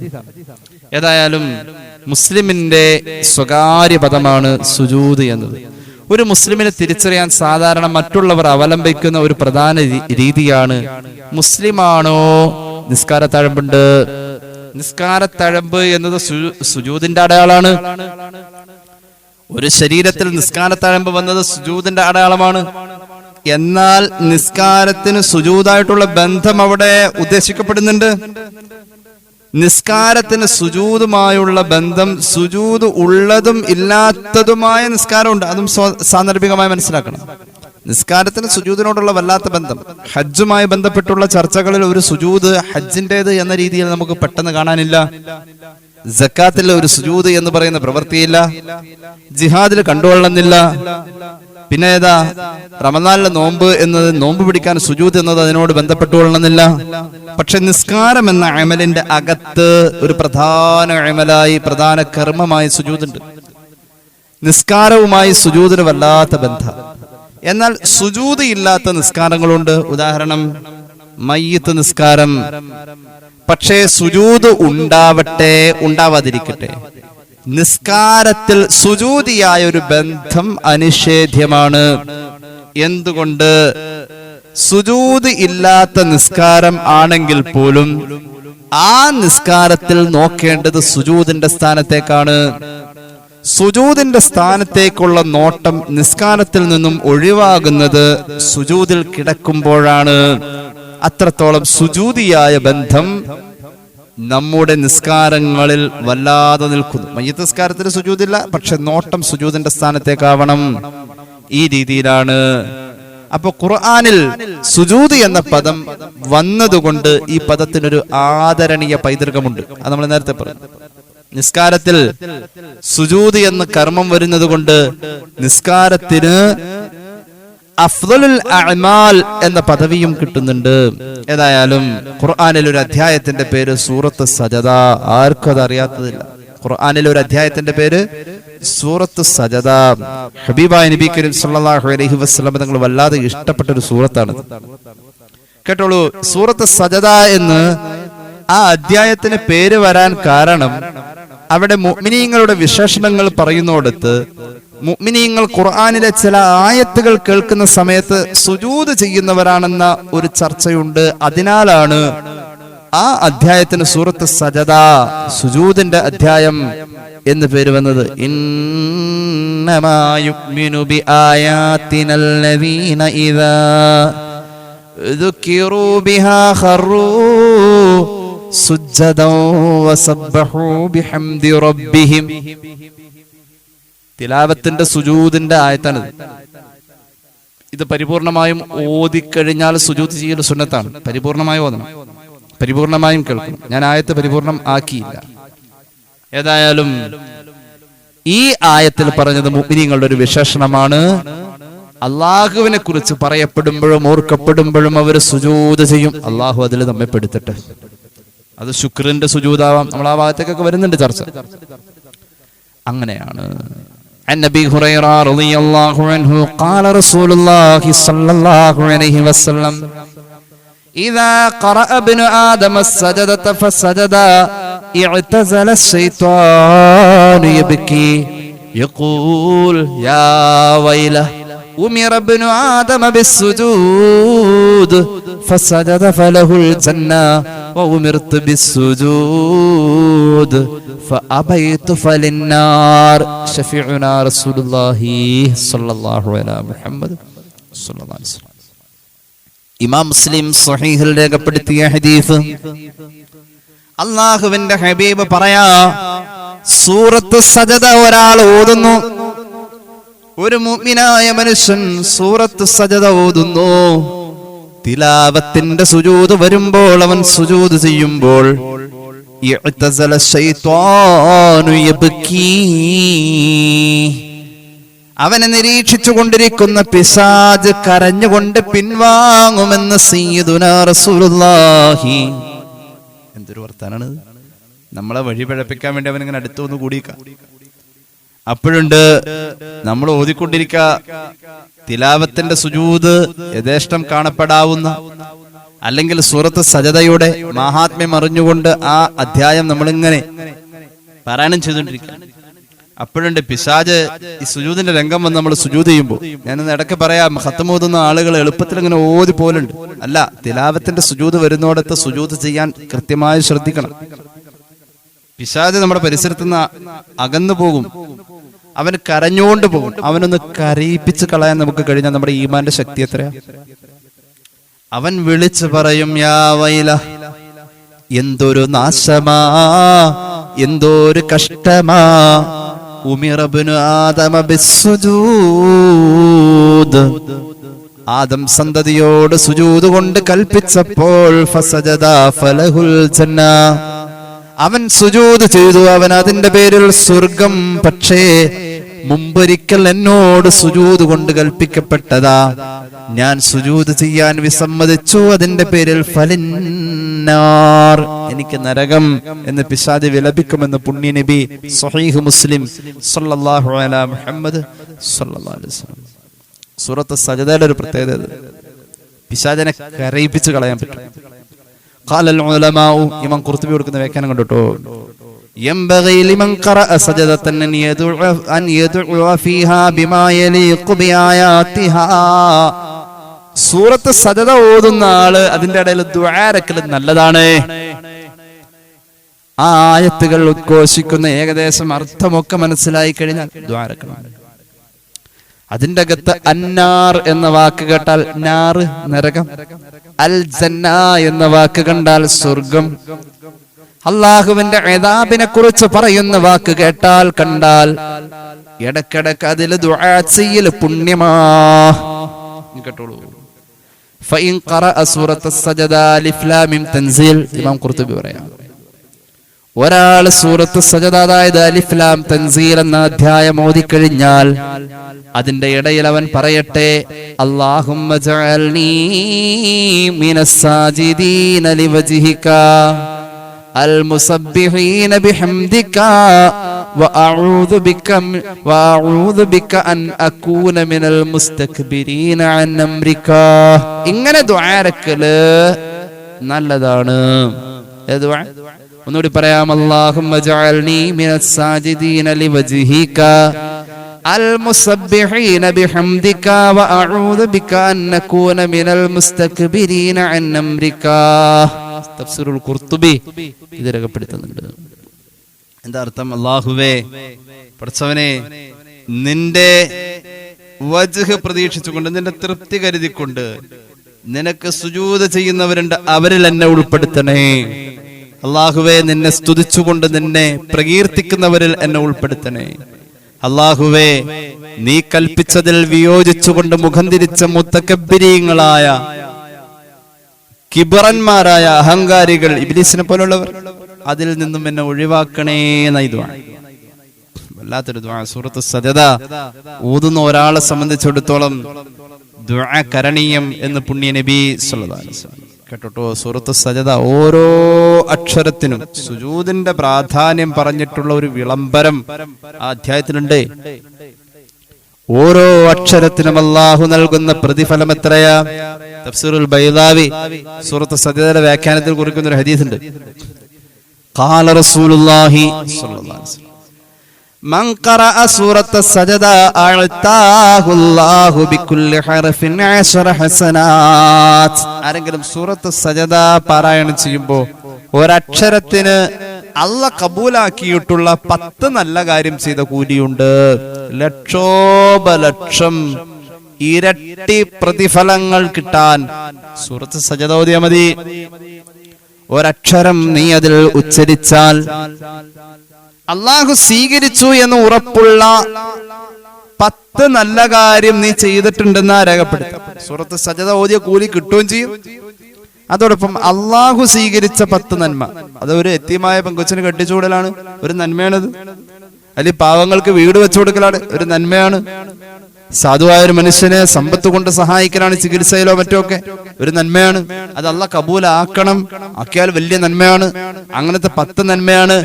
ഏതായാലും മുസ്ലിമിന്റെ സ്വകാര്യ പദമാണ് സുജൂദ് എന്നത്. ഒരു മുസ്ലിമിനെ തിരിച്ചറിയാൻ സാധാരണ മറ്റുള്ളവർ അവലംബിക്കുന്ന ഒരു പ്രധാന രീതിയാണ് മുസ്ലിമാണോ നിസ്കാരത്തഴമ്പുണ്ട്. നിസ്കാരത്തഴമ്പ് എന്നത് സുജൂദിന്റെ അടയാളാണ്. ഒരു ശരീരത്തിൽ നിസ്കാരത്തഴമ്പ് വന്നത് സുജൂദിന്റെ അടയാളമാണ്. എന്നാൽ നിസ്കാരത്തിന് സുജൂദായിട്ടുള്ള ബന്ധം അവിടെ ഉദ്ദേശിക്കപ്പെടുന്നുണ്ട്. നിസ്കാരത്തിന് സുജൂദുമായുള്ള ബന്ധം, സുജൂദ് ഉള്ളതും ഇല്ലാത്തതുമായ നിസ്കാരമുണ്ട്. അതും സാന്ദർഭികമായി മനസ്സിലാക്കണം. നിസ്കാരത്തിന് സുജൂദിനോടുള്ള വല്ലാത്ത ബന്ധം. ഹജ്ജുമായി ബന്ധപ്പെട്ടുള്ള ചർച്ചകളിൽ ഒരു സുജൂദ് ഹജ്ജിന്റേത് എന്ന രീതിയിൽ നമുക്ക് പെട്ടെന്ന് കാണാനില്ല. സക്കാത്തിൽ ഒരു സുജൂദ് എന്ന് പറയുന്ന പ്രവൃത്തിയില്ല. ജിഹാദിൽ കണ്ടുകൊള്ളുന്നില്ല. പിന്നെ ഏതാ റമദാനിലെ നോമ്പ് എന്നത്, നോമ്പ് പിടിക്കാൻ സുജൂദ് എന്നത് അതിനോട് ബന്ധപ്പെട്ടുകൊള്ളുന്നില്ല. പക്ഷെ നിസ്കാരം എന്ന അമലിന്റെ അകത്ത് ഒരു പ്രധാന അമലായി, പ്രധാന കർമ്മമായി സുജൂദുണ്ട്. നിസ്കാരവുമായി സുജൂദിന് വല്ലാത്ത ബന്ധം. എന്നാൽ സുജൂദ് ഇല്ലാത്ത നിസ്കാരങ്ങളുണ്ട്. ഉദാഹരണം മയ്യിത്ത് നിസ്കാരം. പക്ഷേ സുജൂദ് ഉണ്ടാവട്ടെ ഉണ്ടാവാതിരിക്കട്ടെ, നിസ്കാരത്തിൽ സുജൂദിയായ ഒരു ബന്ധം അനിഷേധ്യമാണ്. എന്തുകൊണ്ട്? സുജൂദ് ഇല്ലാത്ത നിസ്കാരം ആണെങ്കിൽ പോലും ആ നിസ്കാരത്തിൽ നോക്കേണ്ടത് സുജൂദിന്റെ സ്ഥാനത്തേക്കാണ്. സുജൂദിന്റെ സ്ഥാനത്തേക്കുള്ള നോട്ടം നിസ്കാരത്തിൽ നിന്നും ഒഴിവാകുന്നത് സുജൂദിൽ കിടക്കുമ്പോഴാണ്. അത്രത്തോളം സുജൂദിയായ ബന്ധം നമ്മുടെ നിസ്കാരങ്ങളിൽ വല്ലാതെ നിൽക്കുന്നു. മയ്യിത്ത് നിസ്കാരത്തിന് സുജൂദില്ല, പക്ഷെ നോട്ടം സുജൂദിന്റെ സ്ഥാനത്തേക്കാവണം. ഈ രീതിയിലാണ്. അപ്പൊ ഖുർആനിൽ സുജൂദ് എന്ന പദം വന്നതുകൊണ്ട് ഈ പദത്തിനൊരു ആദരണീയ പൈതൃകമുണ്ട്. അത് നമ്മൾ നേരത്തെ പറഞ്ഞു. നിസ്കാരത്തിൽ സുജൂദ് എന്ന കർമ്മം വരുന്നത് കൊണ്ട് നിസ്കാരത്തിന് അഫ്ദലുൽ അഅ്മാൽ എന്ന പദവിയും കിട്ടുന്നുണ്ട്. ഏതായാലും ഖുർആനിൽ ഒരു അധ്യായത്തിന്റെ പേര് സൂറത്ത് സജദ. ആർക്കും അത് അറിയാത്തതില്ല. ഖുർആനിൽ ഒരു അധ്യായത്തിന്റെ പേര് സൂറത്ത് സജദ. ഹബീബായ നബി കരീം സല്ലല്ലാഹു അലൈഹി വസല്ലം തങ്ങൾ വല്ലാതെ ഇഷ്ടപ്പെട്ട ഒരു സൂറത്താണ്. കേട്ടോളൂ, സൂറത്ത് സജദ എന്ന് ആ അധ്യായത്തിന് പേര് വരാൻ കാരണം അവിടെ മുഅ്മിനീങ്ങളുടെ വിശേഷണങ്ങൾ പറയുന്നിടത്ത് മുഅ്മിനീങ്ങൾ ഖുർആനിലെ ചില ആയത്തുകൾ കേൾക്കുന്ന സമയത്ത് സുജൂദ് ചെയ്യുന്നവരാണെന്ന ഒരു ചർച്ചയുണ്ട്. അതിനാലാണ് ആ അധ്യായത്തിന് സൂറത്ത് സജദ, സുജൂദിന്റെ അധ്യായം എന്ന് പേര് വന്നത്. ഇന്നമാ യുഅ്മിനു ബിആയാതിനല്ലദീന ഇദാ ദുകിറൂ ബിഹാ ഖറൂ സുജ്ജദൻ വസബ്ബഹൂ ബിഹംദി റബ്ബിഹിം. തിലാവത്തിന്റെ സുജൂദിന്റെ ആയത്താണ്. ഇത് പരിപൂർണമായും ഓതിക്കഴിഞ്ഞാൽ സുജൂദ് ചെയ്യൽ സുന്നത്താണ്. പരിപൂർണമായി ഓതണം, പരിപൂർണമായും കേൾക്കണം. ഞാൻ ആയത്ത് പരിപൂർണം ആക്കിയില്ല. ഏതായാലും ഈ ആയത്തിൽ പറഞ്ഞത് മുഅ്മിനീങ്ങളുടെ ഒരു വിശേഷണമാണ്. അള്ളാഹുവിനെ കുറിച്ച് പറയപ്പെടുമ്പോഴും ഓർക്കപ്പെടുമ്പോഴും അവർ സുജൂദ് ചെയ്യും. അള്ളാഹു അതിൽ നമ്മെ പെടുത്തട്ടെ. അത് ശുക്രിന്റെ സുജൂദാവാം. നമ്മൾ ആ ഭാഗത്തേക്കൊക്കെ വരുന്നുണ്ട് ചർച്ച. അങ്ങനെയാണ്. عن أبي هريرة رضي الله عنه قال رسول الله صلى الله عليه وسلم إذا قرأ ابن آدم السجدة فسجد اعتزل الشيطان يبكي يقول يا ويله أمر ابن آدم بالسجود فسجد فله الجنة وأمرت بالسجود فأبيت فللنار شفيعنا رسول الله صلى الله على محمد صلى الله عليه وسلم. ഇമാം മുസ്ലിം സ്വഹീഹിൽ രേഖപ്പെടുത്തിയ ഹദീസ്. അല്ലാഹുവിന്റെ ഹബീബ് പറയാ, സൂറത്ത് സജദ ഒരാൾ ഓതുന്നു, ഒരു മുഅ്മിനായ മനുഷ്യൻ സൂറത്ത് സജദ ഓതുന്നു. തിലാവത്തിന്റെ സുജൂദ് വരുമ്പോൾ, അവൻ സുജൂദ് ചെയ്യുമ്പോൾ ഇഅ്തസല ശൈത്വാനു യബ്കീ, അവനെ നിരീക്ഷിച്ചു കൊണ്ടിരിക്കുന്ന പിശാച് കരഞ്ഞുകൊണ്ട് പിൻവാങ്ങുമെന്ന് സയ്യിദുനാ റസൂലുള്ളാഹി. എന്തൊരു വർത്താനാണ്! നമ്മളെ വഴി പിഴപ്പിക്കാൻ വേണ്ടി അവൻ ഇങ്ങനെ അടുത്തു വന്ന് കൂടിയേക്കാം. അപ്പോഴുണ്ട് നമ്മൾ ഓതിക്കൊണ്ടിരിക്ക തിലാവത്തിന്റെ സുജൂദ് യഥേഷ്ടം കാണപ്പെടാവുന്ന, അല്ലെങ്കിൽ സൂറത്ത് സജദയുടെ മഹാത്മ്യം അറിഞ്ഞുകൊണ്ട് ആ അധ്യായം നമ്മളിങ്ങനെ പാരായണം ചെയ്തുകൊണ്ടിരിക്കുക. അപ്പോഴുണ്ട് പിശാച് ഈ സുജൂദിന്റെ രംഗം വന്ന് നമ്മൾ സുജൂദ് ചെയ്യുമ്പോൾ, ഞാനൊന്ന് ഇടയ്ക്ക് പറയാം, ഖത്മ് ഓതുന്ന ആളുകൾ എളുപ്പത്തിൽ ഇങ്ങനെ ഓതി പോലുണ്ട്. അല്ല, തിലാവത്തിന്റെ സുജൂദ് വരുന്നോടത്ത് സുജൂദ് ചെയ്യാൻ കൃത്യമായി ശ്രദ്ധിക്കണം. പിശാച് നമ്മുടെ പരിസരത്ത് നിന്ന് അകന്നു പോകും, അവൻ കരഞ്ഞുകൊണ്ട് പോകും. അവനൊന്ന് കരയിപ്പിച്ച് കളയാൻ നമുക്ക് കഴിഞ്ഞാൽ നമ്മുടെ ഈമാന്റെ ശക്തി എത്രയാ? അവൻ വിളിച്ചു പറയും, യാ വൈല, എന്തൊരു നാശമാ, എന്തോരു കഷ്ടമാ, ഉമിറബ്നു ആദമ ബിസ്സുജൂദ്. ആദം സന്തതിയോട് സുജൂദ് കൊണ്ട് കൽപ്പിച്ചപ്പോൾ ഫസജദാ ഫലഹുൽ ജന്ന, അവൻ സുജൂദ് ചെയ്തു, അവൻ അതിന്റെ പേരിൽ സ്വർഗം. പക്ഷേ മുമ്പൊരിക്കൽ എന്നോട് സുജൂദ് കൊണ്ട് കൽപ്പിക്കപ്പെട്ടതാ, ഞാൻ സുജൂദ് ചെയ്യാൻ വിസമ്മതിച്ചു, അതിന്റെ പേരിൽ ഫലിന്നാർ, എനിക്ക് നരകം എന്ന് പിശാച് വിലപിക്കുമെന്ന് പുണ്യ നബി സ്വഹീഹ് മുസ്ലിം സല്ലല്ലാഹു അലാ മുഹമ്മദ് സല്ലല്ലാഹു അലൈഹി വസല്ലം. സൂറത്ത് സജദയുടെ ഒരു പ്രത്യേകത, പിശാചിനെ കരയിപ്പിച്ച് കളയാൻ പറ്റും. ഖാലൽ ഉലമാഉ, ഇമാം ഖുർത്തുബി കൊടുക്കുന്ന വ്യാഖ്യാനം കണ്ടോ, ينبغي لمن قرأ سجدة أن يدعو فيها بما يليق بآياتها. സൂറത്ത് സജദ ഓതുന്ന ആള് അതിന്റെ ഇടയിൽ ദുആരക്കൽ നല്ലതാണ്. ആ ആയത്തുകൾ ഉദ്ഘോഷിക്കുന്ന ഏകദേശം അർത്ഥമൊക്കെ മനസ്സിലായി കഴിഞ്ഞാൽ ദുആരക്കണം. അതിന്റെ അകത്ത് അന്നാർ എന്ന വാക്ക് കേട്ടാൽ നാർ നരകം, അൽ ജന്ന എന്ന വാക്ക് കണ്ടാൽ സ്വർഗം, അള്ളാഹുവിന്റെ ഇദാബിനെ കുറിച്ച് പറയുന്ന വാക്ക് കേട്ടാൽ കണ്ടാൽ ഇടക്കിടക്ക് അതിൽ ദുആ ചെയ്യൽ പുണ്യമാ. കേട്ടോളൂ. ഫഇൻ ഖറഅ സൂറത്തുസ് സജദ അലിഫ് ലാം മീം തൻസീൽ, ഇമാം ഖുർതുബി പറയാം, ഒരാൾ സൂറത്ത് സജദ അതായത് അലിഫ് ലാം തൻസീൽ എന്ന അധ്യായം ഓതിക്കഴിഞ്ഞാൽ അതിന്റെ ഇടയിൽ അവൻ പറയട്ടെ, അല്ലാഹുമ്മ ജഅൽനീ മിനസ് സാജിദീന ലിവജ്ഹിക المسبحين بحمدك وأعوذ بك أن أكون من المستكبرين عن أمرك. ഇങ്ങനെ ദുആരക്കല് നല്ലതാണ്. ഒന്നുകൂടി പറയാം, അല്ലാഹുമ്മ ജഅൽനീ മിനസ് സാജിദീന ലിവജ്ഹിക المسبحين بحمدك وأعوذ بك أن نكون من المستكبرين عن أمرك. തഫ്സീറുൽ ഖുർതുബി ഇത് രേഖപ്പെടുത്തുന്നുണ്ട്. എന്താ അർത്ഥം? അല്ലാഹുവേ, പടച്ചവനെ, നിന്റെ വജ്ഹ് പ്രതീക്ഷിച്ചുകൊണ്ട്, നിന്റെ തൃപ്തി കരുതിക്കൊണ്ട് നിനക്ക് സുജൂദ് ചെയ്യുന്നവരുണ്ട്, അവരിൽ എന്നെ ഉൾപ്പെടുത്തണേ. അല്ലാഹുവേ, നിന്നെ സ്തുതിച്ചുകൊണ്ട് നിന്നെ പ്രകീർത്തിക്കുന്നവരിൽ എന്നെ ഉൾപ്പെടുത്തണേ. അല്ലാഹുവേ, നീ കൽപ്പിച്ചതിൽ വിയോജിച്ചുകൊണ്ട് മുഖം തിരിച്ച മുത്തക്കബ്ബിരീങ്ങളായ കിബറന്മാരായ അഹങ്കാരികൾ, ഇബ്ലീസിനെ പോലുള്ളവർ, അതിൽ നിന്നും എന്നെ ഒഴിവാക്കണേ എന്ന ദുആ. വല്ലാത്തൊരു ദുആ. സൂറത്ത് സജദ ഓതുന്ന ഒരാളെ സംബന്ധിച്ചിടത്തോളം ദുആ കരണീയം എന്ന് പുണ്യ നബി സല്ലല്ലാഹു അലൈഹി വസല്ലം. കേട്ടോ, സൂറത്ത് സജദ ഓരോ അക്ഷരത്തിനും സുജൂദിന്റെ പ്രാധാന്യം പറഞ്ഞിട്ടുള്ള ഒരു വിളംബരം ആ അധ്യായത്തിലുണ്ട്. ഓരോ അക്ഷരത്തിനും അല്ലാഹു നൽകുന്ന പ്രതിഫലം എത്രയാ? തഫ്സീറുൽ ബൈദാവി സൂറത്ത് സജദയുടെ വ്യാഖ്യാനത്തിൽ കുറിക്കുന്ന ഒരു ഹദീസ് ഉണ്ട്. ഖാല റസൂലുള്ളാഹി സ്വല്ലല്ലാഹു അലൈഹി വസല്ലം, മൻ ഖറഅ സൂറത്ത് സജദ അഅതാഹു അല്ലാഹു ബികുല്ലി ഹർഫിൻ 10 ഹസനാത്ത്. ആരെങ്കിലും സൂറത്ത് സജദ പാരായണം ചെയ്യുമ്പോൾ ഒരക്ഷരത്തിന് അല്ലാഹ് കബൂലാക്കിയിട്ടുള്ള 10 നല്ല കാര്യം ചെയ്ത കൂലിയുണ്ട്. ലക്ഷോപലക്ഷം ഇരട്ടി പ്രതിഫലങ്ങൾ കിട്ടാൻ സൂറത്ത് സജദ ഓതിയാ മതി. ഒരക്ഷരം നീ അതിൽ ഉച്ചരിച്ചാൽ അല്ലാഹു സ്വീകരിച്ചു എന്ന് ഉറപ്പുള്ള 10 നല്ല കാര്യം നീ ചെയ്തിട്ടുണ്ടെന്ന് രേഖപ്പെടുത്താം. സൂറത്ത് സജദ ഓതിയ കൂലി കിട്ടുകയും ചെയ്യും. അതോടൊപ്പം അല്ലാഹു സ്വീകരിച്ച 10 നന്മ, അത് ഒരു എത്തിയമായ പെങ്കൊച്ചിന് കെട്ടിച്ചുകൂടലാണ്, ഒരു നന്മയാണത്. അല്ലെങ്കിൽ പാവങ്ങൾക്ക് വീട് വെച്ചു കൊടുക്കലാണ്, ഒരു നന്മയാണ്. സാധുവായ ഒരു മനുഷ്യനെ സമ്പത്ത് കൊണ്ട് സഹായിക്കലാണ്, ചികിത്സയിലോ മറ്റോ ഒക്കെ, ഒരു നന്മയാണ്. അത് അല്ലാഹ് കബൂലാക്കണം, ആക്കിയാൽ വലിയ നന്മയാണ്. അങ്ങനത്തെ 10 നന്മയാണ്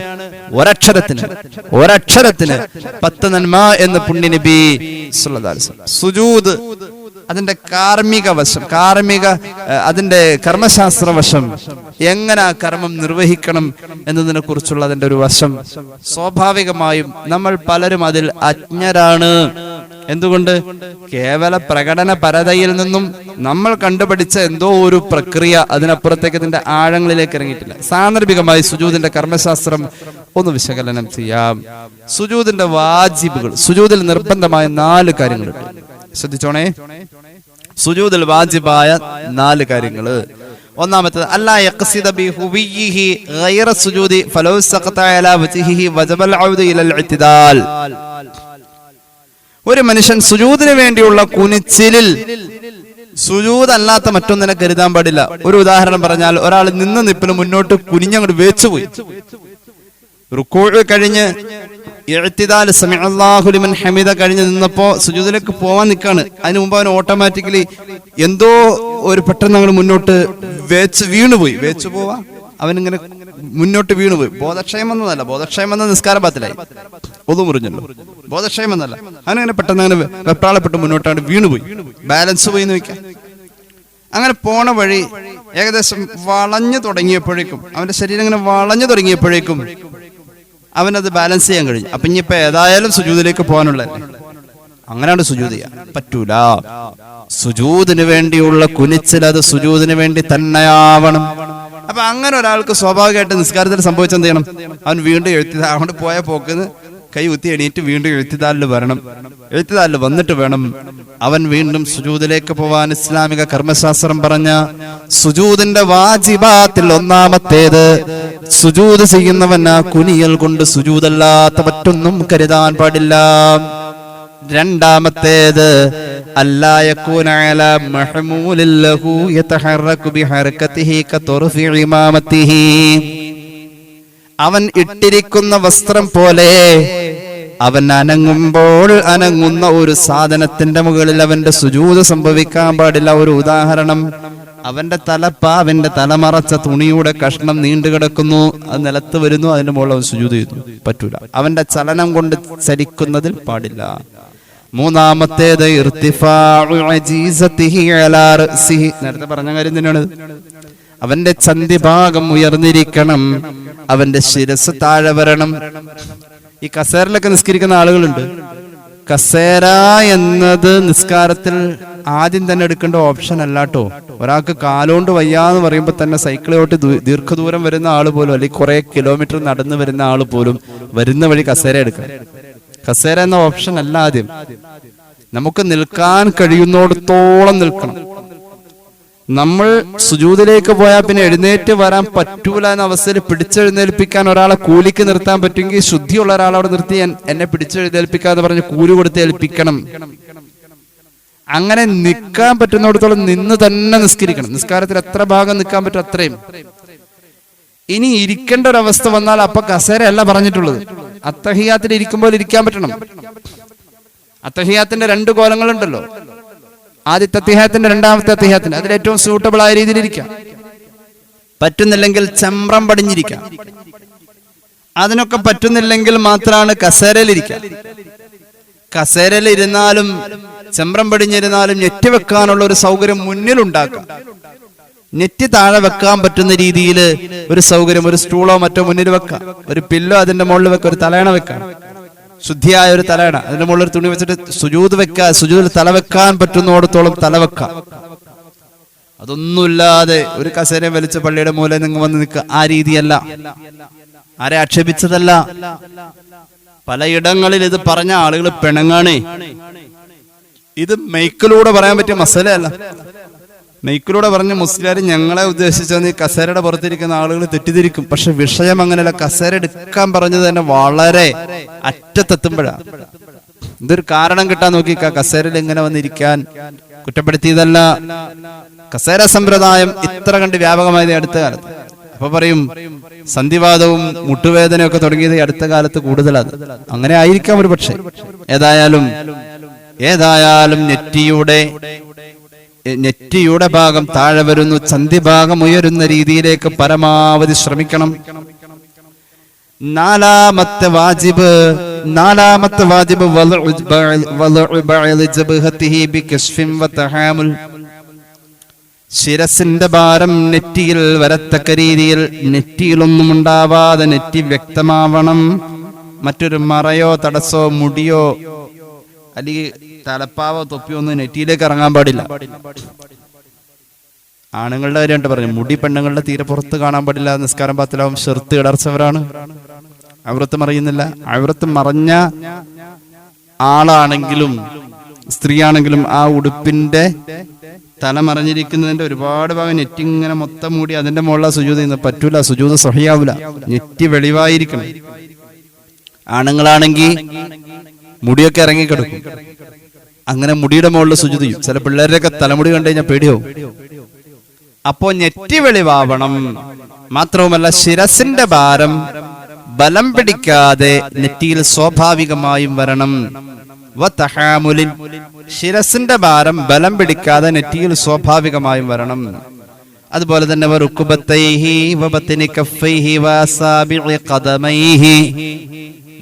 ഒരക്ഷരത്തിന് 10 നന്മ എന്ന് പുണ്യ നബി സല്ലല്ലാഹു അലൈഹി വസല്ലം. സുജൂദ് അതിന്റെ കാർമ്മിക വശം, അതിന്റെ കർമ്മശാസ്ത്ര വശം, എങ്ങനെ ആ കർമ്മം നിർവഹിക്കണം എന്നതിനെ കുറിച്ചുള്ള അതിന്റെ ഒരു വശം. സ്വാഭാവികമായും നമ്മൾ പലരും അതിൽ അജ്ഞരാണ്. എന്തുകൊണ്ട്? കേവല പ്രകടന പരതയിൽ നിന്നും നമ്മൾ കണ്ടുപിടിച്ച എന്തോ ഒരു പ്രക്രിയ അതിനപ്പുറത്തേക്ക് ഇതിന്റെ ആഴങ്ങളിലേക്ക് ഇറങ്ങിയിട്ടില്ല. സാന്ദർഭികമായി സുജൂദിന്റെ കർമ്മശാസ്ത്രം ഒന്ന് വിശകലനം ചെയ്യാം. സുജൂദിന്റെ വാജിബുകൾ, സുജൂദിൽ നിർബന്ധമായ 4 കാര്യങ്ങളുണ്ട്. ശ്രദ്ധിച്ചോണേ, സുജൂദിൽ വാജിബായ 4 കാര്യങ്ങള്. ഒന്നാമത്തേത് അല്ലാ യഖ്സിദ ബിഹുവിഹി ഗൈറ സുജൂദി ഫലൗ സഖത അലാ വജ്ഹിഹി വജബൽ ഔദു ഇലൽ ഇഅ്തിദാൽ. ഒരു മനുഷ്യൻ സുജൂദിന് വേണ്ടിയുള്ള കുനിച്ചിലിൽ സുജൂദ് അല്ലാത്ത മറ്റൊന്നിനെ കരുതാൻ പാടില്ല. ഒരു ഉദാഹരണം പറഞ്ഞാൽ, ഒരാൾ നിന്ന നിപ്പിന് മുന്നോട്ട് കുനിഞ്ഞങ്ങോട്ട് വേച്ചുപോയി, റുകൂഅ് കഴിഞ്ഞ് ഇഅ്തിദാൽ സമിഅല്ലാഹു ലിമൻ ഹമിദ കഴിഞ്ഞ് നിന്നപ്പോ സുജൂദിലേക്ക് പോവാൻ നിൽക്കാണ്. അതിനു മുമ്പ് അവൻ ഓട്ടോമാറ്റിക്കലി എന്തോ ഒരു പെട്ടെന്ന് അങ്ങോട്ട് മുന്നോട്ട് വീണുപോയി. വേച്ചു പോവാ, അവനിങ്ങനെ മുന്നോട്ട് വീണുപോയി. ബോധക്ഷയം വന്നതല്ല, ബോധക്ഷയം വന്ന നിസ്കാരപാത്തിലായി, ഒതു മുറിഞ്ഞല്ലോ. ബോധക്ഷയം വന്നല്ല, അവനങ്ങനെ പെട്ടെന്ന് അങ്ങനെ വെപ്രാളപ്പെട്ട് മുന്നോട്ടാണ് വീണുപോയി, ബാലൻസ് പോയി എന്ന് വെക്കാം. അങ്ങനെ പോണ വഴി ഏകദേശം വളഞ്ഞു തുടങ്ങിയപ്പോഴേക്കും, അവന്റെ ശരീരം ഇങ്ങനെ വളഞ്ഞു തുടങ്ങിയപ്പോഴേക്കും അവനത് ബാലൻസ് ചെയ്യാൻ കഴിഞ്ഞു. അപ്പൊ ഇനിയിപ്പോ ഏതായാലും സുജൂദിലേക്ക് പോകാനുള്ളതല്ലേ, അങ്ങനെയാണ് സുജൂദ് ചെയ്യാൻ പറ്റൂല. സുജൂദിന് വേണ്ടിയുള്ള കുനിച്ചിൽ അത് സുജൂദിന് വേണ്ടി തന്നെയാവണം. അപ്പൊ അങ്ങനെ ഒരാൾക്ക് സ്വാഭാവികമായിട്ട് നിസ്കാരത്തിൽ സംഭവിച്ചെന്ത് ചെയ്യണം? അവൻ വീണ്ടും അങ്ങോട്ട് പോയ പോക്കിന് കൈ കുത്തി എണീറ്റ് വീണ്ടും എഴുത്തിദാലിൽ വരണം. എഴുത്തിദാലിൽ വന്നിട്ട് വേണം അവൻ വീണ്ടും സുജൂദിലേക്ക് പോവാൻ. ഇസ്ലാമിക കർമ്മശാസ്ത്രം പറഞ്ഞ സുജൂദിന്റെ വാജിബാത്തിൽ ഒന്നാമത്തേത്, സുജൂദ് ചെയ്യുന്നവൻ ആ കുനിയൽ കൊണ്ട് സുജൂദല്ലാത്ത മറ്റൊന്നും കരുതാൻ പാടില്ല. രണ്ടാമത്തേത് അല്ലാ യകൂന അലാ മഹ്മൂലിൻ ലഹു യതഹറകു ബിഹറകതിഹി കതുർഫി ഇമാമതിഹി. അവൻ ഇട്ടിരിക്കുന്ന വസ്ത്രം പോലെ അവൻ അനങ്ങുമ്പോൾ അനങ്ങുന്ന ഒരു സാധനത്തിന്റെ മുകളിൽ അവന്റെ സുജൂദ് സംഭവിക്കാൻ പാടില്ല. ഒരു ഉദാഹരണം, അവന്റെ തലപ്പാവിന്റെ തലമറച്ച തുണിയുടെ കഷ്ണം നീണ്ടു കിടക്കുന്നു, അത് നിലത്ത് വരുന്നു, അതിന്റെ മുകളിൽ അവൻ സുജൂദ് ചെയ്യുന്നു, പറ്റൂല. അവന്റെ ചലനം കൊണ്ട് ചലിക്കുന്നതിൽ പാടില്ല. മൂന്നാമത്തേത് ഇർതിഫാഉ അജീസതിഹി അലാ റഅസിഹി. നേരത്തെ പറഞ്ഞ കാര്യം തന്നെയാണ്. അവന്റെ ചന്തിഭാഗം ഉയർന്നിരിക്കണം, അവന്റെ ശിരസ് താഴെ വരണം. ഈ കസേരയിലൊക്കെ നിസ്കരിക്കുന്ന ആളുകളുണ്ട്. കസേര എന്നത് നിസ്കാരത്തിൽ ആദ്യം തന്നെ എടുക്കേണ്ട ഓപ്ഷൻ അല്ലാട്ടോ. ഒരാൾക്ക് കാലോണ്ട് വയ്യാന്ന് പറയുമ്പോൾ തന്നെ സൈക്കിളോട്ട് ദീർഘദൂരം വരുന്ന ആള് പോലും, അല്ലെങ്കിൽ കുറെ കിലോമീറ്റർ നടന്നു വരുന്ന ആള് പോലും വരുന്ന വഴി കസേര എടുക്കണം. കസേര എന്ന ഓപ്ഷൻ അല്ല. ആദ്യം നമുക്ക് നിൽക്കാൻ കഴിയുന്നിടത്തോളം നിൽക്കണം. നമ്മൾ സുജൂദിലേക്ക് പോയാൽ പിന്നെ എഴുന്നേറ്റ് വരാൻ പറ്റൂല എന്ന അവസ്ഥയിൽ പിടിച്ചെഴുന്നേൽപ്പിക്കാൻ ഒരാളെ കൂലിക്ക് നിർത്താൻ പറ്റുമെങ്കിൽ ശുദ്ധിയുള്ള ഒരാളോട് നിർത്തി എന്നെ പിടിച്ചെഴുന്നേൽപ്പിക്കാന്ന് പറഞ്ഞ് കൂലി കൊടുത്ത് ഏൽപ്പിക്കണം. അങ്ങനെ നിൽക്കാൻ പറ്റുന്നിടത്തോളം നിന്ന് തന്നെ നിസ്കരിക്കണം. നിസ്കാരത്തിൽ എത്ര ഭാഗം നിൽക്കാൻ പറ്റും അത്രയും. ഇനി ഇരിക്കേണ്ട ഒരവസ്ഥ വന്നാൽ അപ്പൊ കസേരയല്ല പറഞ്ഞിട്ടുള്ളത്, അത്തഹിയാത്തിൽ ഇരിക്കുമ്പോൾ ഇരിക്കാൻ പറ്റണം. അത്തഹിയാത്തിന്റെ 2 കോലങ്ങളുണ്ടല്ലോ. ആദ്യത്തെ അത്തിഹ്യാത്തിന്റെ, രണ്ടാമത്തെ അത്തിഹ്യാത്തിന്റെ. അതിൽ ഏറ്റവും സൂട്ടബിൾ ആയ രീതിയിൽ ഇരിക്കാം. പറ്റുന്നില്ലെങ്കിൽ ചമ്രം പടിഞ്ഞിരിക്കാം. അതിനൊക്കെ പറ്റുന്നില്ലെങ്കിൽ മാത്രമാണ് കസേരയിലിരിക്കാം. കസേരയിൽ ഇരുന്നാലും ചമ്രം പടിഞ്ഞിരുന്നാലും നെറ്റ് വെക്കാനുള്ള ഒരു സൗകര്യം മുന്നിലുണ്ടാക്കാം. നെറ്റ് താഴെ വെക്കാൻ പറ്റുന്ന രീതിയിൽ ഒരു സൗകര്യം, ഒരു സ്റ്റൂളോ മറ്റോ മുന്നിൽ വെക്കാം, ഒരു പില്ലോ അതിന്റെ മുകളിൽ വെക്കാം, ഒരു തലയണ വെക്കാം, ശുദ്ധിയായ ഒരു തലയണ അതിന്റെ മുകളിൽ ഒരു തുണി വെച്ചിട്ട് സുജൂദ് വെക്കാൻ, സുജൂദിൽ തല വെക്കാൻ പറ്റുന്നിടത്തോളം തല വെക്കാം. അതൊന്നുമില്ലാതെ ഒരു കസേര വലിച്ച പള്ളിയുടെ മൂലം നിങ്ങൾ വന്ന് നിൽക്കുക, ആ രീതിയല്ല. ആരെ ആക്ഷേപിച്ചതല്ല. പലയിടങ്ങളിൽ ഇത് പറഞ്ഞ ആളുകൾ പിണങ്ങാണേ. ഇത് മൈക്കിലൂടെ പറയാൻ പറ്റിയ മസലയല്ല. മൈക്കിലൂടെ പറഞ്ഞ മുസ്ലിയാർ ഞങ്ങളെ ഉദ്ദേശിച്ചെന്ന് ഈ കസേരയുടെ പുറത്തിരിക്കുന്ന ആളുകൾ തെറ്റിദ്ധരിക്കും. പക്ഷെ വിഷയം അങ്ങനെയല്ല. കസേര എടുക്കാൻ പറഞ്ഞത് തന്നെ വളരെ അറ്റത്തെത്തുമ്പോഴാണ്. ഇതൊരു കാരണം കിട്ടാൻ നോക്കി കസേരയിൽ എങ്ങനെ വന്നിരിക്കാൻ കുറ്റപ്പെടുത്തിയതല്ല. കസേര സമ്പ്രദായം ഇത്ര കണ്ട് വ്യാപകമായത് അടുത്ത കാലത്ത്. അപ്പൊ പറയും സന്ധിവാദവും മുട്ടുവേദനയൊക്കെ തുടങ്ങിയത് അടുത്ത കാലത്ത് കൂടുതലാണ്. അങ്ങനെ ആയിരിക്കാം ഒരു പക്ഷേ. ഏതായാലും നെറ്റിയുടെ ഭാഗം താഴെ വരുന്നു, ചന്തിഭാഗം ഉയരുന്ന രീതിയിലേക്ക് പരമാവധി ശ്രമിക്കണം. 4ാമത്തെ വാജിബ് നാലാമത്തെ വാജിബ് വലഉ ബഅലി ജബ്ഹതിഹി ബികശ്ഫിൻ വതഹാമുൽ. ശിരസിന്റെ ഭാരം നെറ്റിയിൽ വരത്തക്ക രീതിയിൽ നെറ്റിയിലൊന്നും ഉണ്ടാവാതെ നെറ്റി വ്യക്തമാവണം. മറ്റൊരു മറയോ തടസ്സോ മുടിയോ അല്ലെങ്കിൽ തലപ്പാവോ തൊപ്പിയോ ഒന്നും നെറ്റിയിലേക്ക് ഇറങ്ങാൻ പാടില്ല. ആണുങ്ങളുടെ കാര്യമായിട്ട് പറഞ്ഞു. മുടി പെണ്ണുങ്ങളുടെ തീരെ പുറത്ത് കാണാൻ പാടില്ല. നിസ്കാരം പാത്തിലാവും. ഷർത്ത് ഇടർച്ചവരാണ്. ഔറത്ത് മറയുന്നില്ല. ഔറത്ത് മറഞ്ഞ ആളാണെങ്കിലും സ്ത്രീ ആണെങ്കിലും ആ ഉടുപ്പിന്റെ തല മറഞ്ഞിരിക്കുന്നതിന്റെ ഒരുപാട് ഭാഗം നെറ്റി ഇങ്ങനെ മൊത്തം മൂടി അതിന്റെ മുകളിൽ സുജൂദ് ചെയ്യുന്നത് പറ്റൂല. സുജൂദ് സഹിയാവൂല. നെറ്റി വെളിവായിരിക്കണം. ആണുങ്ങളാണെങ്കിൽ മുടിയൊക്കെ ഇറങ്ങിക്കിടക്കും. അങ്ങനെ മുടിയുടെ മുകളിൽ സുജൂദ് ചെയ്യും. ചില പിള്ളേരുടെയൊക്കെ തലമുടി കണ്ടു കഴിഞ്ഞാൽ പേടിയാവും. അപ്പോ നെറ്റി വെളിവാവണം. മാത്രവുമല്ല ശിരസിന്റെ ഭാരം ബലം പിടിക്കാതെ നെറ്റിയിൽ സ്വാഭാവികമായും വരണം. വതഹാമുലിൻ, ശിരസിന്റെ ഭാരം ബലം പിടിക്കാതെ നെറ്റിയിൽ സ്വാഭാവികമായും വരണം. അതുപോലെ തന്നെ വറുക്കുബത്തൈഹി വബത്നി കഫൈഹി വഅസാബിഇ ഖദമൈഹി,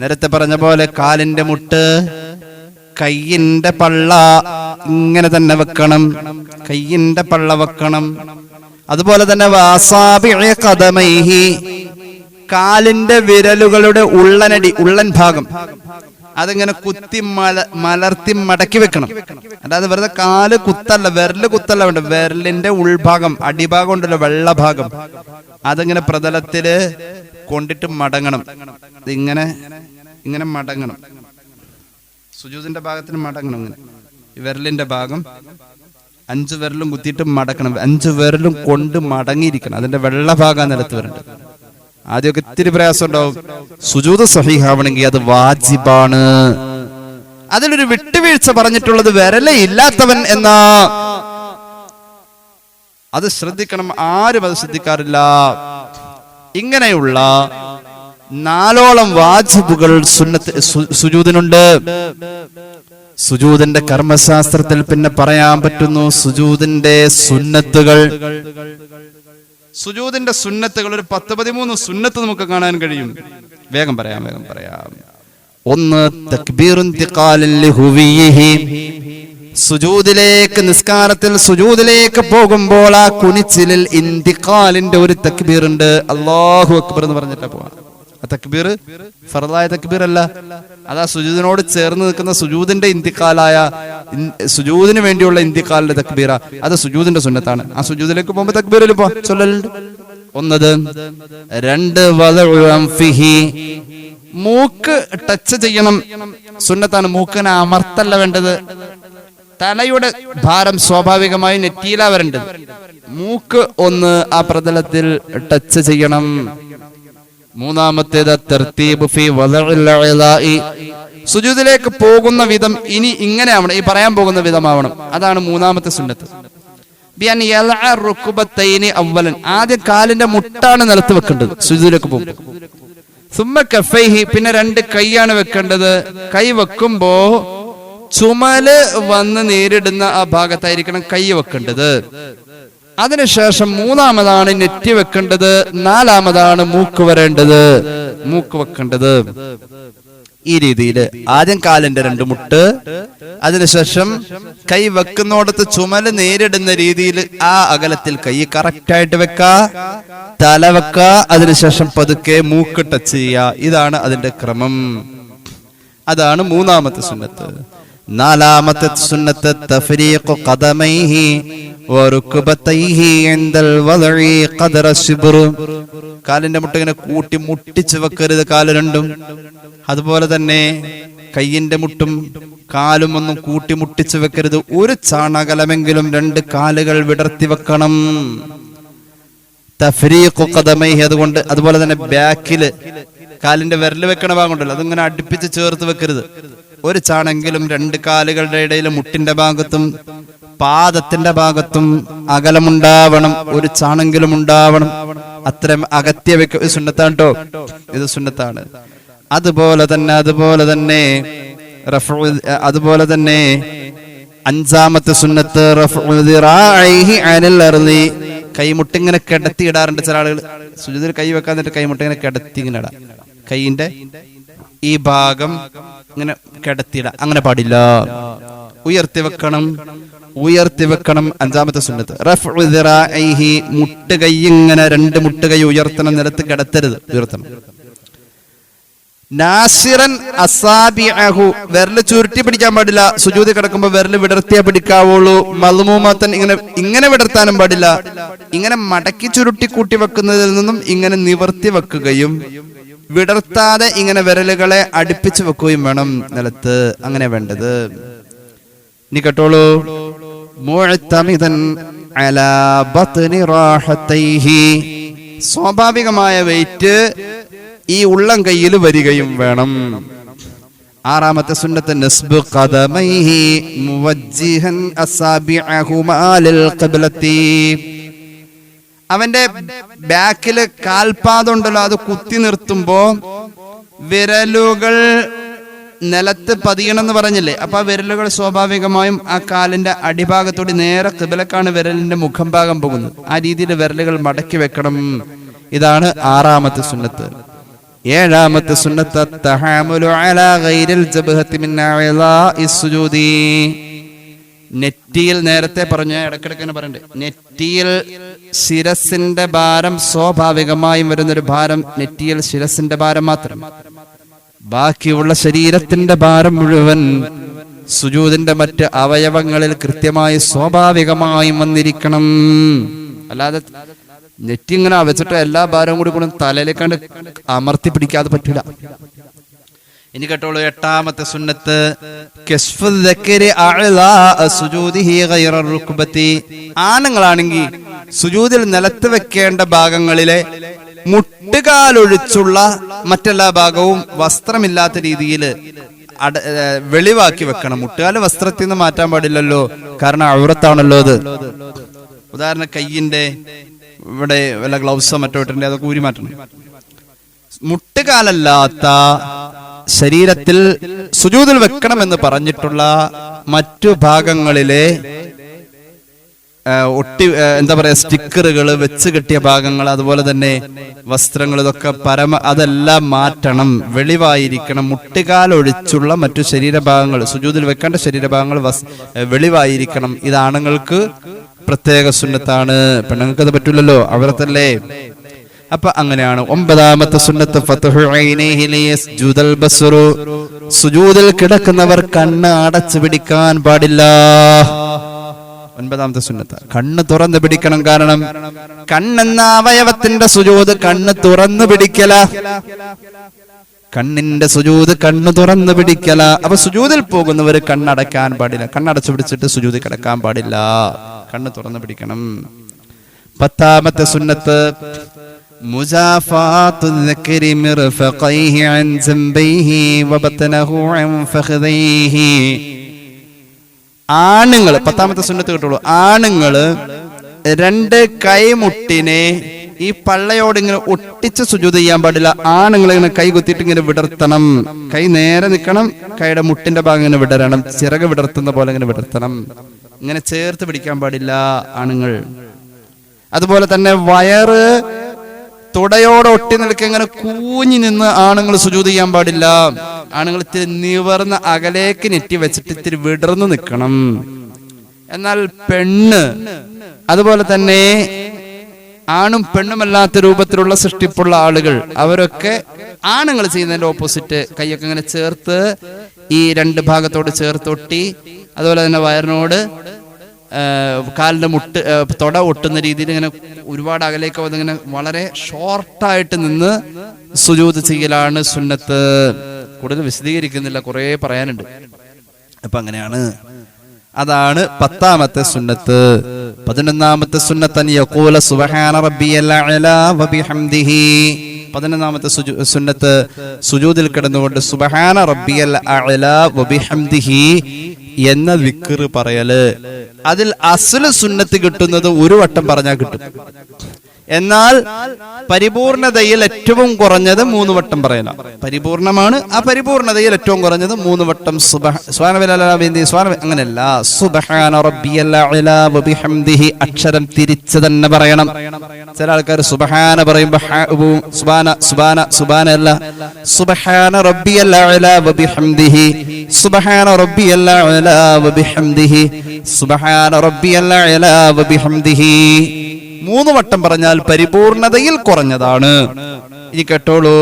നേരത്തെ പറഞ്ഞ പോലെ കാലിന്റെ മുട്ട്, കയ്യിന്റെ പള്ള ഇങ്ങനെ തന്നെ വെക്കണം. കയ്യിന്റെ പള്ള വെക്കണം. അതുപോലെ തന്നെ വഅസാബിഇ ഖദമൈഹി, കാലിന്റെ വിരലുകളുടെ ഉള്ളനടി, ഉള്ളൻ ഭാഗം അതിങ്ങനെ കുത്തി മലർത്തി മടക്കി വെക്കണം. അല്ലാതെ വെറുതെ കാല് കുത്തല്ല, വിരല് കുത്തല്ല വേണ്ട. വിരലിന്റെ ഉൾഭാഗം, അടിഭാഗം ഉണ്ടല്ലോ, വെള്ള ഭാഗം, അതിങ്ങനെ പ്രതലത്തില് കൊണ്ടിട്ട് മടങ്ങണം. ഇങ്ങനെ ഇങ്ങനെ മടങ്ങണം. സുജൂദിന്റെ ഭാഗത്തിന് മടങ്ങണം. ഇങ്ങനെ വിരലിന്റെ ഭാഗം 5 വിരലും കുത്തിയിട്ട് മടക്കണം. 5 വിരലും കൊണ്ട് മടങ്ങിയിരിക്കണം. അതിന്റെ വെള്ള ഭാഗം നിലത്ത് വരേണ്ടത്. ആദ്യമൊക്കെ ഇത്തിരി പ്രയാസം ഉണ്ടാവും. സുജൂദ് സഹീഹാവണമെങ്കിൽ അത് വാജിബാണ്. അതിലൊരു വിട്ടുവീഴ്ച പറഞ്ഞിട്ടുള്ളത് വിരലേ ഇല്ലാത്തവൻ എന്നാ. അത് ശ്രദ്ധിക്കണം. ആരും അത് ശ്രദ്ധിക്കാറില്ല. ഇങ്ങനെയുള്ള 4ഓളം വാജിബുകൾ സുജൂദിനുണ്ട്. സുജൂദിന്റെ കർമ്മശാസ്ത്രത്തിൽ പിന്നെ പറയാൻ പറ്റുന്നു സുജൂദിന്റെ സുന്നത്തുകൾ. സുജൂദിന്റെ സുന്നത്തുകൾ ഒരു 10-13 സുന്നത്ത് നമുക്ക് കാണാൻ കഴിയും. വേഗം പറയാം. 1 തക്ബീറുൻ തിഖാലൻ ലിഹുവിയിഹി, സുജൂദിലേക്ക്, നിസ്കാരത്തിൽ സുജൂദിലേക്ക് പോകുമ്പോൾ ആ കുനിച്ചിലിൽ ഇന്തിഖാലിന്റെ ഒരു തക്ബീർ ഉണ്ട്. അല്ലാഹു അക്ബർ എന്ന് പറഞ്ഞിട്ടാ പോവാ. ആ തക്ബീർ ഫർദായ തക്ബീർ അല്ല. അതാ സുജൂദിനോട് ചേർന്ന് നിൽക്കുന്ന സുജൂദിന്റെ ഇന്തിഖാലായ, സുജൂദിന് വേണ്ടിയുള്ള ഇന്തിഖാലിന്റെ തക്ബീറ. അത് സുജൂദിന്റെ സുന്നത്താണ്. ആ സുജൂദിലേക്ക് പോകുമ്പോ തക്ബീറിൽ ചൊല്ലലുണ്ട്. 1. 2 മൂക്ക് ടച്ച് ചെയ്യണം. സുന്നത്താണ്. മൂക്കിനെ അമർത്തല്ല വേണ്ടത്. തലയുടെ ഭാരം സ്വാഭാവികമായി നെറ്റിയിലാ വരേണ്ടത്. മൂക്ക് ഒന്ന് ആ പ്രതലത്തിൽ ടച്ച് ചെയ്യണം. 3. തർതീബ് ഫീ വദഇൽ അഅ്ലാഇ, സുജൂദിലേക്ക് പോകുന്ന വിധം ഇനി ഇങ്ങനെ ആവണം. ഈ പറയാൻ പോകുന്ന വിധമാവണം. അതാണ് 3ാമത്തെ സുന്നത്ത്. ബിഅൻ യൽഅ റുക്ബത്തൈനി അവ്വലൻ, ആദ്യം കാലിന്റെ മുട്ടാണ് നിലത്ത് വെക്കേണ്ടത് സുജൂദിലേക്ക് പോകുമ്പോൾ. സുമ്മ കഫൈഹി, പിന്നെ 2 കൈയാണ് വെക്കേണ്ടത്. കൈ വെക്കുമ്പോ ചുമല് വന്ന് നേരിടുന്ന ആ ഭാഗത്തായിരിക്കണം കൈ വെക്കേണ്ടത്. അതിനുശേഷം 3ാമതാണ് നെറ്റി വെക്കേണ്ടത്. 4ാമതാണ് മൂക്ക് വരേണ്ടത്, മൂക്ക് വെക്കേണ്ടത്. ഈ രീതിയിൽ ആദ്യം കാലിന്റെ 2 മുട്ട്, അതിനുശേഷം കൈ വെക്കുന്നോടത്ത് ചുമല് നേരിടുന്ന രീതിയിൽ ആ അകലത്തിൽ കൈ കറക്റ്റായിട്ട് വെക്ക, തല വെക്ക, അതിനുശേഷം പതുക്കെ മൂക്ക് ടച്ച് ചെയ്യുക. ഇതാണ് അതിന്റെ ക്രമം. അതാണ് 3ാമത്തെ സുന്നത്ത്. 4ാമത്തെ സുന്നത്ത് തഫരീഖു ഖദമൈഹി വറുക്ബതൈഹി ഇൻദൽ വദഇ ഖദറ ശിബ്ർ, കാലിന്റെ മുട്ട ഇങ്ങനെ കൂട്ടി മുട്ടിച്ച് വെക്കരുത് കാല് രണ്ടും. അതുപോലെ തന്നെ കയ്യിന്റെ മുട്ടും കാലും ഒന്നും കൂട്ടി മുട്ടിച്ച് വെക്കരുത്. ഒരു ചാണകലമെങ്കിലും 2 കാലുകൾ വിടർത്തി വെക്കണം. തഫരീഖു ഖദമൈഹി, അതുകൊണ്ട് അതുപോലെ തന്നെ ബാക്കില് കാലിന്റെ വിരല് വെക്കണ ഭാഗമുണ്ടല്ലോ, അതിങ്ങനെ അടുപ്പിച്ച് ചേർത്ത് വെക്കരുത്. ഒരു ചാണെങ്കിലും 2 കാലുകളുടെ ഇടയിൽ മുട്ടിന്റെ ഭാഗത്തും പാദത്തിന്റെ ഭാഗത്തും അകലമുണ്ടാവണം. ഒരു ചാണെങ്കിലും ഉണ്ടാവണം. അത്തരം അകത്തിയ വെക്ക സുന്നത്താണ് കേട്ടോ, ഇത് സുന്നത്താണ്. അതുപോലെ തന്നെ 5ാമത്തെ സുന്നത്ത് റഫ്ഉ ദിറാഇഹി അനിൽ അർളി, കൈമുട്ടിങ്ങനെ കിടത്തി ഇടാറുണ്ട് ചില ആളുകൾ. സുജൂദിൽ കൈ വെക്കാൻ കൈമുട്ടിങ്ങനെ കിടത്തി ഇങ്ങനെ ഇടാം. കൈയിന്റെ ഈ ഭാഗം ഇങ്ങനെ കിടത്തിയിട, അങ്ങനെ പാടില്ല. ഉയർത്തി വെക്കണം. അഞ്ചാമത്തെ സുന്നത്ത് റഫ്ഉ ദിറാഇഹി, മുട്ടുകൈ ഇങ്ങനെ 2 മുട്ടുകൈ ഉയർത്തണം, നിലത്ത് കിടത്തരുത്, ഉയർത്തണം. നാസിറൻ അസാബിഅഹു, വിരല് ചുരുട്ടി പിടിക്കാൻ പാടില്ല. സുജൂദ് കിടക്കുമ്പോ വിരല് വിടർത്തിയാ പിടിക്കാവുള്ളൂ. മദ്മൂമത്തൻ, ഇങ്ങനെ വിടർത്താനും പാടില്ല. ഇങ്ങനെ മടക്കി ചുരുട്ടി കൂട്ടി വെക്കുന്നതിൽ നിന്നും ഇങ്ങനെ നിവർത്തി വെക്കുകയും വിടർത്താതെ ഇങ്ങനെ വിരലുകളെ അടുപ്പിച്ച് വെക്കുകയും വേണം നിലത്ത്. അങ്ങനെ വേണ്ടത്. ഇനി കേട്ടോളൂ. മുഅ്തമിദൻ അലാ ബത്നി റാഹതൈഹി, സ്വാഭാവികമായ വെയിറ്റ് ഈ ഉള്ളം കൈയിൽ വരികയും വേണം. ആറാമത്തെ സുന്നത്ത് നസ്ബു ഖദമൈഹി മുവജ്ജിഹൻ അസാബിഅഹുമാ ലിൽ ഖിബ്ലത്തി, അവന്റെ ബാക്കില് കാൽപാദം ഉണ്ടല്ലോ, അത് കുത്തി നിർത്തുമ്പോ വിരലുകൾ നിലത്ത് പതിയണം എന്ന് പറഞ്ഞില്ലേ. അപ്പൊ ആ വിരലുകൾ സ്വാഭാവികമായും ആ കാലിന്റെ അടിഭാഗത്തോട് നേരെ ഖിബ്ലക്കാണ് വിരലിന്റെ മുഖം ഭാഗം പോകുന്നത്. ആ രീതിയിൽ വിരലുകൾ മടക്കി വെക്കണം. ഇതാണ് ആറാമത്തെ സുന്നത്ത്. ഏഴാമത്തെ സുന്നത്ത് തഹാമുലു അലാ ഗൈരിൽ ജബ്ഹത്തി മിൻ അഅ്ളാഇസ് സുജൂദി, നെറ്റിയിൽ, നേരത്തെ പറഞ്ഞ ഇടക്കിടക്ക് പറയണ്ടേ, നെറ്റിയിൽ ശിരസിന്റെ ഭാരം സ്വാഭാവികമായും വരുന്നൊരു ഭാരം നെറ്റിയിൽ ശിരസിന്റെ ഭാരം മാത്രം. ബാക്കിയുള്ള ശരീരത്തിന്റെ ഭാരം മുഴുവൻ സുജൂദിന്റെ മറ്റ് അവയവങ്ങളിൽ കൃത്യമായി സ്വാഭാവികമായും വന്നിരിക്കണം. അല്ലാതെ നെറ്റി ഇങ്ങനെ വെച്ചിട്ട് എല്ലാ ഭാരവും കൂടി കൊണ്ട് തലയിലേക്കാണ്ട് അമർത്തി പിടിക്കാതെ പറ്റൂല. ഇനി കേട്ടോളൂ. എട്ടാമത്തെ സുന്നത്ത് ആണുങ്ങളാണെങ്കിൽ സുജൂദിൽ നിലത്ത് വെക്കേണ്ട ഭാഗങ്ങളിലെ മുട്ടുകാലൊഴിച്ചുള്ള മറ്റെല്ലാ ഭാഗവും വസ്ത്രമില്ലാത്ത രീതിയിൽ വെളിവാക്കി വെക്കണം. മുട്ടുകാല് വസ്ത്രത്തിൽ നിന്ന് മാറ്റാൻ പാടില്ലല്ലോ, കാരണം ഔറത്താണല്ലോ അത്. ഉദാഹരണം, കയ്യിന്റെ ഇവിടെ വല്ല ഗ്ലൗസോ മറ്റോ ഇട്ടിട്ടുണ്ട്, അതൊക്കെ ഊരി മാറ്റണം. മുട്ടുകാലല്ലാത്ത ശരീരത്തിൽ സുജൂദിൽ വെക്കണമെന്ന് പറഞ്ഞിട്ടുള്ള മറ്റു ഭാഗങ്ങളിലെ എന്താ പറയാ, സ്റ്റിക്കറുകൾ, വെച്ച് കെട്ടിയ ഭാഗങ്ങൾ, അതുപോലെ തന്നെ വസ്ത്രങ്ങൾ, ഇതൊക്കെ അതെല്ലാം മാറ്റണം, വെളിവായിരിക്കണം. മുട്ടുകാലൊഴിച്ചുള്ള മറ്റു ശരീരഭാഗങ്ങൾ, സുജൂദിൽ വെക്കേണ്ട ശരീരഭാഗങ്ങൾ വെളിവായിരിക്കണം. ഇത് ആണുങ്ങൾക്ക് പ്രത്യേക സുന്നത്താണ്, പെണ്ണുങ്ങൾക്ക് അത് പറ്റൂലല്ലോ, അവരത്തല്ലേ. അപ്പൊ അങ്ങനെയാണ്. ഒമ്പതാമത്തെ സുന്നത്ത് ഫത്ഹു ഐനൈഹി ലിയസ്ജുദൽ ബസ്റു, സുജൂദിൽ കിടക്കുന്നവർ കണ്ണ് അടച്ചു പിടിക്കാൻ പാടില്ല. ഒൻപതാമത്തെ സുന്നത്ത് കണ്ണ് തുറന്നു പിടിക്കണം. കാരണം കണ്ണെന്ന അവയവത്തിന്റെ സുജൂദ് കണ്ണ് തുറന്നു പിടിക്കല, കണ്ണിന്റെ സുജൂദ് കണ്ണ് തുറന്നു പിടിക്കല. അപ്പൊ സുജൂദിൽ പോകുന്നവർ കണ്ണടക്കാൻ പാടില്ല, കണ്ണടച്ചു പിടിച്ചിട്ട് സുജൂദിൽ കിടക്കാൻ പാടില്ല, കണ്ണ് തുറന്നു പിടിക്കണം. പത്താമത്തെ സുന്നത്ത് മുസാഫാത്തു ദക്രി മിർഫഖൈഹി അൻ ജംബൈഹി വബത്നഹു അൻ ഫഖദൈഹി. ആണുങ്ങൾ, പത്താമത്തെ സുന്നത്ത് കേട്ടോളൂ, ആണുങ്ങള് 2 കൈമുട്ടിനെ ഈ പള്ളയോട് ഇങ്ങനെ ഒട്ടിച്ച് സുജൂദ് ചെയ്യാൻ പാടില്ല. ആണുങ്ങൾ ഇങ്ങനെ കൈ കുത്തിയിട്ട് ഇങ്ങനെ വിടർത്തണം, കൈ നേരെ നിൽക്കണം, കൈയുടെ മുട്ടിന്റെ ഭാഗം ഇങ്ങനെ വിടരണം, ചിറക് വിടർത്തുന്ന പോലെ ഇങ്ങനെ വിടർത്തണം. ഇങ്ങനെ ചേർത്ത് പിടിക്കാൻ പാടില്ല ആണുങ്ങൾ. അതുപോലെ തന്നെ വയറ് തുടയോടെ ഒട്ടി നിൽക്കുക, ഇങ്ങനെ കൂഞ്ഞി നിന്ന് ആണുങ്ങൾ സുജൂദ് ചെയ്യാൻ പാടില്ല. ആണുങ്ങൾ ഇത്തിരി നിവർന്ന് അകലേക്ക് നെറ്റി വെച്ചിട്ട് ഇത്തിരി വിടർന്ന് നിൽക്കണം. എന്നാൽ പെണ്ണ്, അതുപോലെ തന്നെ ആണും പെണ്ണുമല്ലാത്ത രൂപത്തിലുള്ള സൃഷ്ടിപ്പുള്ള ആളുകൾ, അവരൊക്കെ ആണുങ്ങൾ ചെയ്യുന്നതിന്റെ ഓപ്പോസിറ്റ്, കൈയൊക്കെ ഇങ്ങനെ ചേർത്ത് ഈ 2 ഭാഗത്തോട് ചേർത്തൊട്ടി, അതുപോലെ തന്നെ വയറിനോട് കാലിന്റെ തൊട ഒട്ടുന്ന രീതിയിൽ ഇങ്ങനെ ഒരുപാട് അകലേക്ക് വന്നിങ്ങനെ വളരെ ഷോർട്ടായിട്ട് നിന്ന് സുജൂദ് ചെയ്യലാണ് സുന്നത്ത്. കൂടുതൽ വിശദീകരിക്കുന്നില്ല, കുറെ പറയാനുണ്ട്. അപ്പൊ അങ്ങനെയാണ്. അതാണ് 10ാമത്തെ സുന്നത്ത്. 11ാമത്തെ സുന്നത്ത് യഖൂല സുബ്ഹാന റബ്ബിയൽ അഅ്ലാ വബിഹംദിഹി. 11ാമത്തെ സുന്നത്ത് സുജൂദിൽ കിടന്നുകൊണ്ട് സുബ്ഹാന റബ്ബിയൽ അഅ്ലാ വബിഹംദിഹി എന്ന ദിക്ർ പറയല്. അതിൽ അസ്ല സുന്നത്ത് കിട്ടുന്നത് 1 വട്ടം പറഞ്ഞാൽ കിട്ടും. എന്നാൽ പരിപൂർണതയിൽ ഏറ്റവും കുറഞ്ഞത് 3 വട്ടം പറയണം. പരിപൂർണമാണ്, ആ പരിപൂർണതയിൽ ഏറ്റവും കുറഞ്ഞത് 3 വട്ടം അങ്ങനെയല്ല. സുബ്ഹാന റബ്ബിയൽ അഅ്ലാ വബിഹംദിഹി അക്ഷരം തിരിച്ച് തന്നെ പറയണം. ചില ആൾക്കാർ സുബ്ഹാന പറയുമ്പോ സുബ്ഹാന അല്ല, സുബ്ഹാന റബ്ബിയൽ അഅ്ലാ വബിഹംദിഹി, സുബ്ഹാന റബ്ബിയൽ അഅ്ലാ വബിഹംദിഹി, സുബ്ഹാന റബ്ബിയൽ അഅ്ലാ വബിഹംദിഹി 3 വട്ടം പറഞ്ഞാൽ പരിപൂർണതയിൽ കുറഞ്ഞതാണ്. ഇനി കേട്ടോളൂ,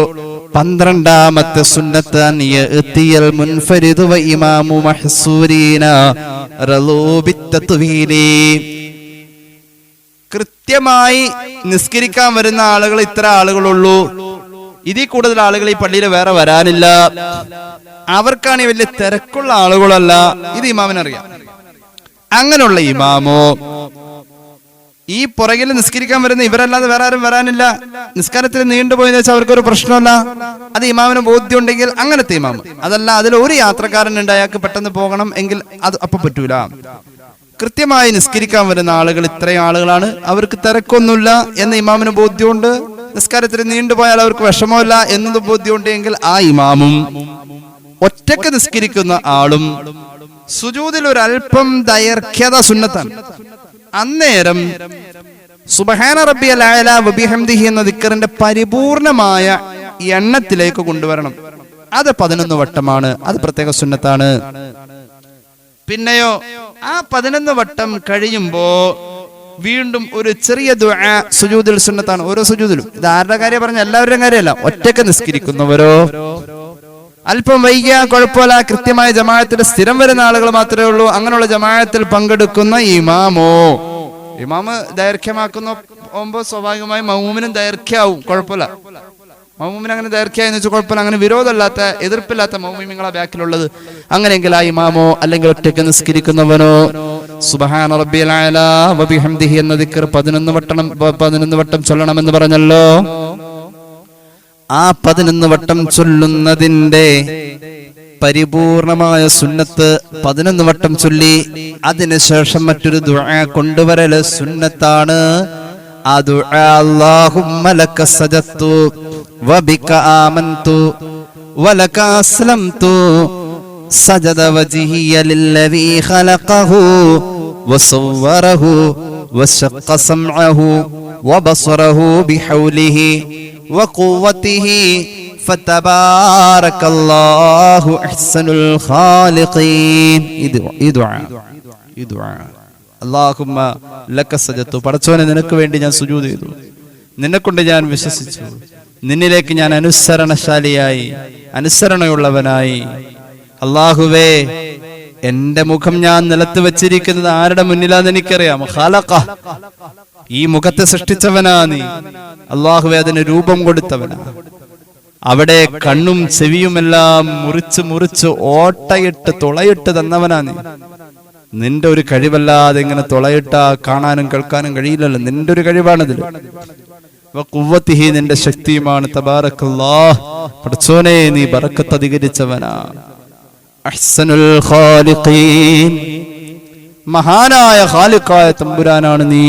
12ാമത്തെ സുന്നത്ത് അൻ യഅതിയൽ മുൻഫരിദു വ ഇമാമു മഹ്സൂരീന റളൂ ബിത്തത്വീലി. കൃത്യമായി നിസ്കരിക്കാൻ വരുന്ന ആളുകൾ ഇത്ര ആളുകളുള്ളൂ, ഇതിൽ കൂടുതൽ ആളുകൾ ഈ പള്ളിയിൽ വേറെ വരാനില്ല, അവർക്കാണ് വലിയ തിരക്കുള്ള ആളുകളല്ല, ഇത് ഇമാമിനറിയാം. അങ്ങനെയുള്ള ഇമാമോ ഈ പുറകിൽ നിസ്കരിക്കാൻ വരുന്ന ഇവരല്ലാതെ വേറെ ആരും വരാനില്ല, നിസ്കാരത്തിൽ നീണ്ടുപോയെന്ന് വെച്ചാൽ അവർക്കൊരു പ്രശ്നമല്ല, അത് ഇമാമിന് ബോധ്യം ഉണ്ടെങ്കിൽ അങ്ങനത്തെ ഇമാമ്. അതല്ല അതിൽ ഒരു യാത്രക്കാരനുണ്ട്, അയാൾക്ക് പെട്ടെന്ന് പോകണം എങ്കിൽ അത് അപ്പൊ പറ്റൂല. കൃത്യമായി നിസ്കരിക്കാൻ വരുന്ന ആളുകൾ ഇത്രയും ആളുകളാണ്, അവർക്ക് തിരക്കൊന്നുമില്ല എന്ന് ഇമാമിന് ബോധ്യമുണ്ട്, നിസ്കാരത്തിൽ നീണ്ടുപോയാൽ അവർക്ക് വിഷമമില്ല എന്നത് ബോധ്യമുണ്ട് എങ്കിൽ ആ ഇമാമും ഒറ്റക്ക് നിസ്കരിക്കുന്ന ആളും സുജൂദിൽ ഒരൽപ്പം ദൈർഘ്യത സുന്നത്താണ്. അന്നേരം സുബ്ഹാന റബ്ബിയൽ അഅ്ലാ വബിഹംദിഹി എന്ന ദിക്റിന്റെ പരിപൂർണമായ എണ്ണത്തിലേക്ക് കൊണ്ടുവരണം. അത് 11 വട്ടമാണ്, അത് പ്രത്യേക സുന്നത്താണ്. പിന്നെയോ ആ 11 വട്ടം കഴിയുമ്പോ വീണ്ടും ഒരു ചെറിയ ദുആ സുജൂദിൽ സുന്നത്താണ്. ഓരോ സുജൂദിലും ഇത് ആരുടെ കാര്യം പറഞ്ഞ എല്ലാവരുടെയും കാര്യമല്ല, ഒറ്റക്ക് നിസ്കരിക്കുന്നവരോ അല്പം വൈകിയ കുഴപ്പമില്ല, കൃത്യമായ ജമാഅത്തിൽ സ്ഥിരം വരുന്ന ആളുകൾ മാത്രമേ ഉള്ളൂ, അങ്ങനെയുള്ള ജമാഅത്തിൽ പങ്കെടുക്കുന്ന ഇമാമ് ദൈർഘ്യമാക്കുമ്പോ സ്വാഭാവികമായി മഅ്മൂമിനും ദൈർഘ്യമാവും, കുഴപ്പമില്ല. മഅ്മൂമിന് അങ്ങനെ ദൈർഘ്യമായെന്ന് വെച്ചാൽ കുഴപ്പമില്ല, അങ്ങനെ വിരോധമില്ലാത്ത എതിർപ്പില്ലാത്ത മഅ്മൂമിങ്ങളാ ബാക്കിലുള്ളത്. അങ്ങനെയെങ്കിൽ ആ ഇമാമോ അല്ലെങ്കിൽ ഒറ്റയ്ക്ക് നിസ്കരിക്കുന്നവനോ സുബ്ഹാന റബ്ബിയൽ അഅ്ലാ വബിഹംദിഹി എന്ന ദിക്ർ 11 വട്ടം ചൊല്ലണമെന്ന് പറഞ്ഞല്ലോ. ആ 11 വട്ടം ചൊല്ലുന്നതിന്റെ പരിപൂർണമായ സുന്നത്ത് 11 വട്ടം ചൊല്ലി അതിനുശേഷം മറ്റൊരു ദുആ കൊണ്ടുവരൽ സുന്നത്താണ്. ആ ദുആ അല്ലാഹുമ്മ ലക സജദ്തു വബിക ആമന്തു വലക അസ്ലംതു സജദ വജ്ഹിയ ലില്ലദീ ഖലഖഹു വസവ്വറഹു വശഖ സമഅഹു വബസറഹു ബിഹൗലിഹി وقوته فتبارك الله احسن الخالقين. اللهم لك سجدت. പടച്ചോനെ നിനക്ക് വേണ്ടി ഞാൻ സുജൂദ് ചെയ്തു, നിന്നെക്കൊണ്ട് ഞാൻ വിശ്വസിച്ചു, നിന്നിലേക്ക് ഞാൻ അനുസരണശാലിയായി അനുസരണയുള്ളവനായി. അല്ലാഹുവേ, എന്റെ മുഖം ഞാൻ നിലത്ത് വെച്ചിരിക്കുന്നത് ആരുടെ മുന്നിലാന്ന് എനിക്കറിയാം. ഖലഖ, ഈ മുഖത്തെ സൃഷ്ടിച്ചവനാ നീ. അല്ലാഹുവേ, അതിന് രൂപം കൊടുത്തവനാ. അവിടെ കണ്ണും ചെവിയുമെല്ലാം മുറിച്ച് ഓട്ടയിട്ട് തുളയിട്ട് തന്നവനാ നീ. നിന്റെ ഒരു കഴിവല്ലാതെ ഇങ്ങനെ തുളയിട്ടാ കാണാനും കേൾക്കാനും കഴിയില്ലല്ലോ, നിന്റെ ഒരു കഴിവാണിതിൽ. വഖുവ്വതിഹി, നിന്റെ ശക്തിയുമാണ്. തബാറക്കല്ലാഹ്, പടച്ചോനെ നീ ബറക്കത്ത് അധികരിച്ചവനാ. അഹ്സനുൽ ഖാലിഖീൻ, മഹാനായ ഖാലിഖായ തമ്പുരാനാണ് നീ.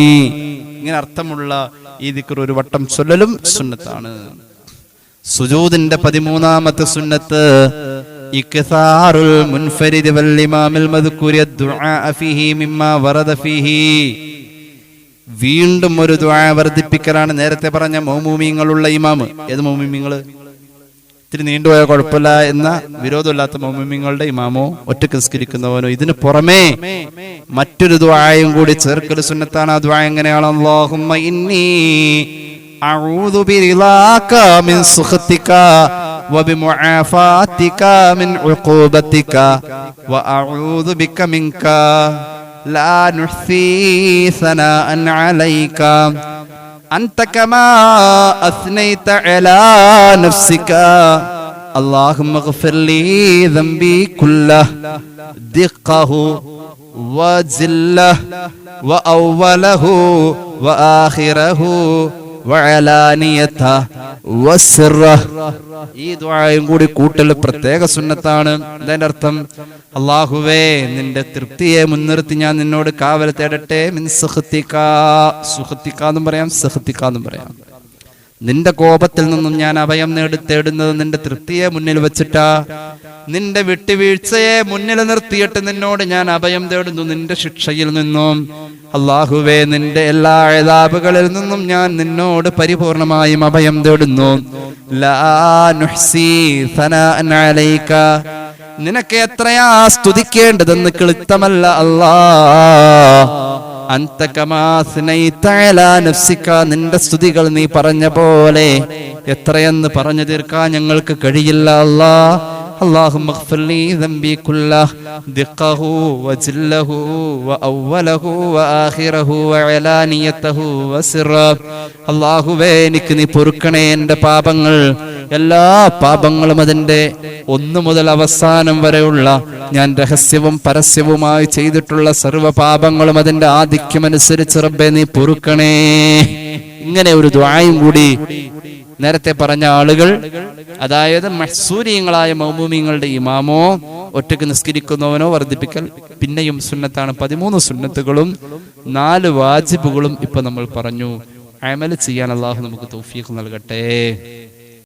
ഇങ്ങനെ അർത്ഥമുള്ള ഈ ദിക്ർ ഒരു വട്ടം ചൊല്ലലും സുന്നത്താണ്. സുജൂദിന്റെ 13ാമത്തെ സുന്നത്ത് ഇക്സാറുൽ മുൻഫരിദ് വൽ ഇമാമിൽ മദ്കൂരി അദ്ദുആ ഫീഹി മിമ്മാ വറദ ഫീഹി. വീണ്ടും ഒരു ദുആ വർദ്ധിപ്പിക്കലാണ്. നേരത്തെ പറഞ്ഞ മൗമൂമിങ്ങളുള്ള ഇമാമ്. ഏത് മൗമൂമിങ്ങൾ? ഇത്തിരി നീണ്ടുപോയ കുഴപ്പമില്ല എന്ന വിരോധമില്ലാത്ത മൗമൂമിങ്ങളുടെ ഇമാമോ ഒറ്റക്ക് നിസ്കരിക്കുന്നവനോ. ഇതിന് പുറമേ മറ്റൊരു ദുആയും കൂടി ചേർക്കൽ സുന്നത്താണ്. ആ ദുആ എങ്ങനെയാണ്? അല്ലാഹുമ്മ ഇന്നി അഊദു ബിറിളാക മിൻ സുഖതിക വബിമുആഫാതിക മിൻ ഉഖൂബതിക വഅഊദു ബിക മിൻക ലാ നുഹ്സി സനാഅൻ അലൈക أنت كما أثنيت على نفسك اللهم اغفر لي ذنبي كله دقه وجله وأوله وآخره വഅലാനിയത വസിറ. ഈ ദുആയും കൂടി കൂട്ടൽ പ്രത്യേക സുന്നത്താണ്. അതിന്റെ അർത്ഥം അല്ലാഹുവേ നിന്റെ തൃപ്തിയെ മുൻനിർത്തി ഞാൻ നിന്നോട് കാവൽ തേടട്ടെ. മിൻ സഖതിക, സുഖതിക എന്നും പറയാം, സഖതിക എന്നും പറയാം. നിന്റെ കോപത്തിൽ നിന്നും ഞാൻ അഭയം തേടുന്നത് നിന്റെ തൃപ്തിയെ മുന്നിൽ വെച്ചിട്ടാ. നിന്റെ വിട്ടുവീഴ്ചയെ മുന്നിൽ നിർത്തിയിട്ട് നിന്നോട് ഞാൻ അഭയം തേടുന്നു നിന്റെ ശിക്ഷയിൽ നിന്നും. അല്ലാഹുവേ നിന്റെ എല്ലാ അദാബുകളിൽ നിന്നും ഞാൻ നിന്നോട് പരിപൂർണമായും അഭയം തേടുന്നു. ലാ നുഹ്സി സനാഅൻ അലൈക, നിനക്ക് എത്രയാ സ്തുതിക്കേണ്ടതെന്ന് ക്ലിപ്തമല്ല അല്ലാഹ്. അൻത കമാ സനൈത അലാ നഫ്സിക, നിന്റെ സ്തുതികൾ നീ പറഞ്ഞ പോലെ എത്രയെന്ന് പറഞ്ഞു തീർക്കാൻ ഞങ്ങൾക്ക് കഴിയില്ല അല്ലാഹ്. اللهم اغفر لي ذنبي كله دقه وجله وأوله وآخره وعلانيته وسره. അല്ലാഹുവേ എനിക്ക് നീ പൊറുക്കണേ എൻ്റെ പാപങ്ങൾ, എല്ലാ പാപങ്ങളും അതിൻ്റെ ഒന്നു മുതൽ അവസാനം വരെയുള്ള ഞാൻ രഹസ്യവും പരസ്യവുമായി ചെയ്തിട്ടുള്ള സർവ്വ പാപങ്ങളും അതിൻ്റെ ആധിക്യമനുസരിച്ച് റബ്ബേ നീ പൊറുക്കണേ. ഇങ്ങനെ ഒരു ദുആയും കൂടി നേരത്തെ പറഞ്ഞ ആളുകൾ, അതായത് മഹ്സൂരിയങ്ങളായ മൗമൂമിങ്ങളുടെ ഇമാമോ ഒറ്റയ്ക്ക് നിസ്കരിക്കുന്നവനോ വർദ്ധിപ്പിക്കൽ പിന്നെയും സുന്നത്താണ്. 13 സുന്നത്തുകളും 4 വാജിബുകളും ഇപ്പൊ നമ്മൾ പറഞ്ഞു. അമൽ ചെയ്യാൻ അല്ലാഹു നമുക്ക് തൗഫീഖ് നൽകട്ടെ.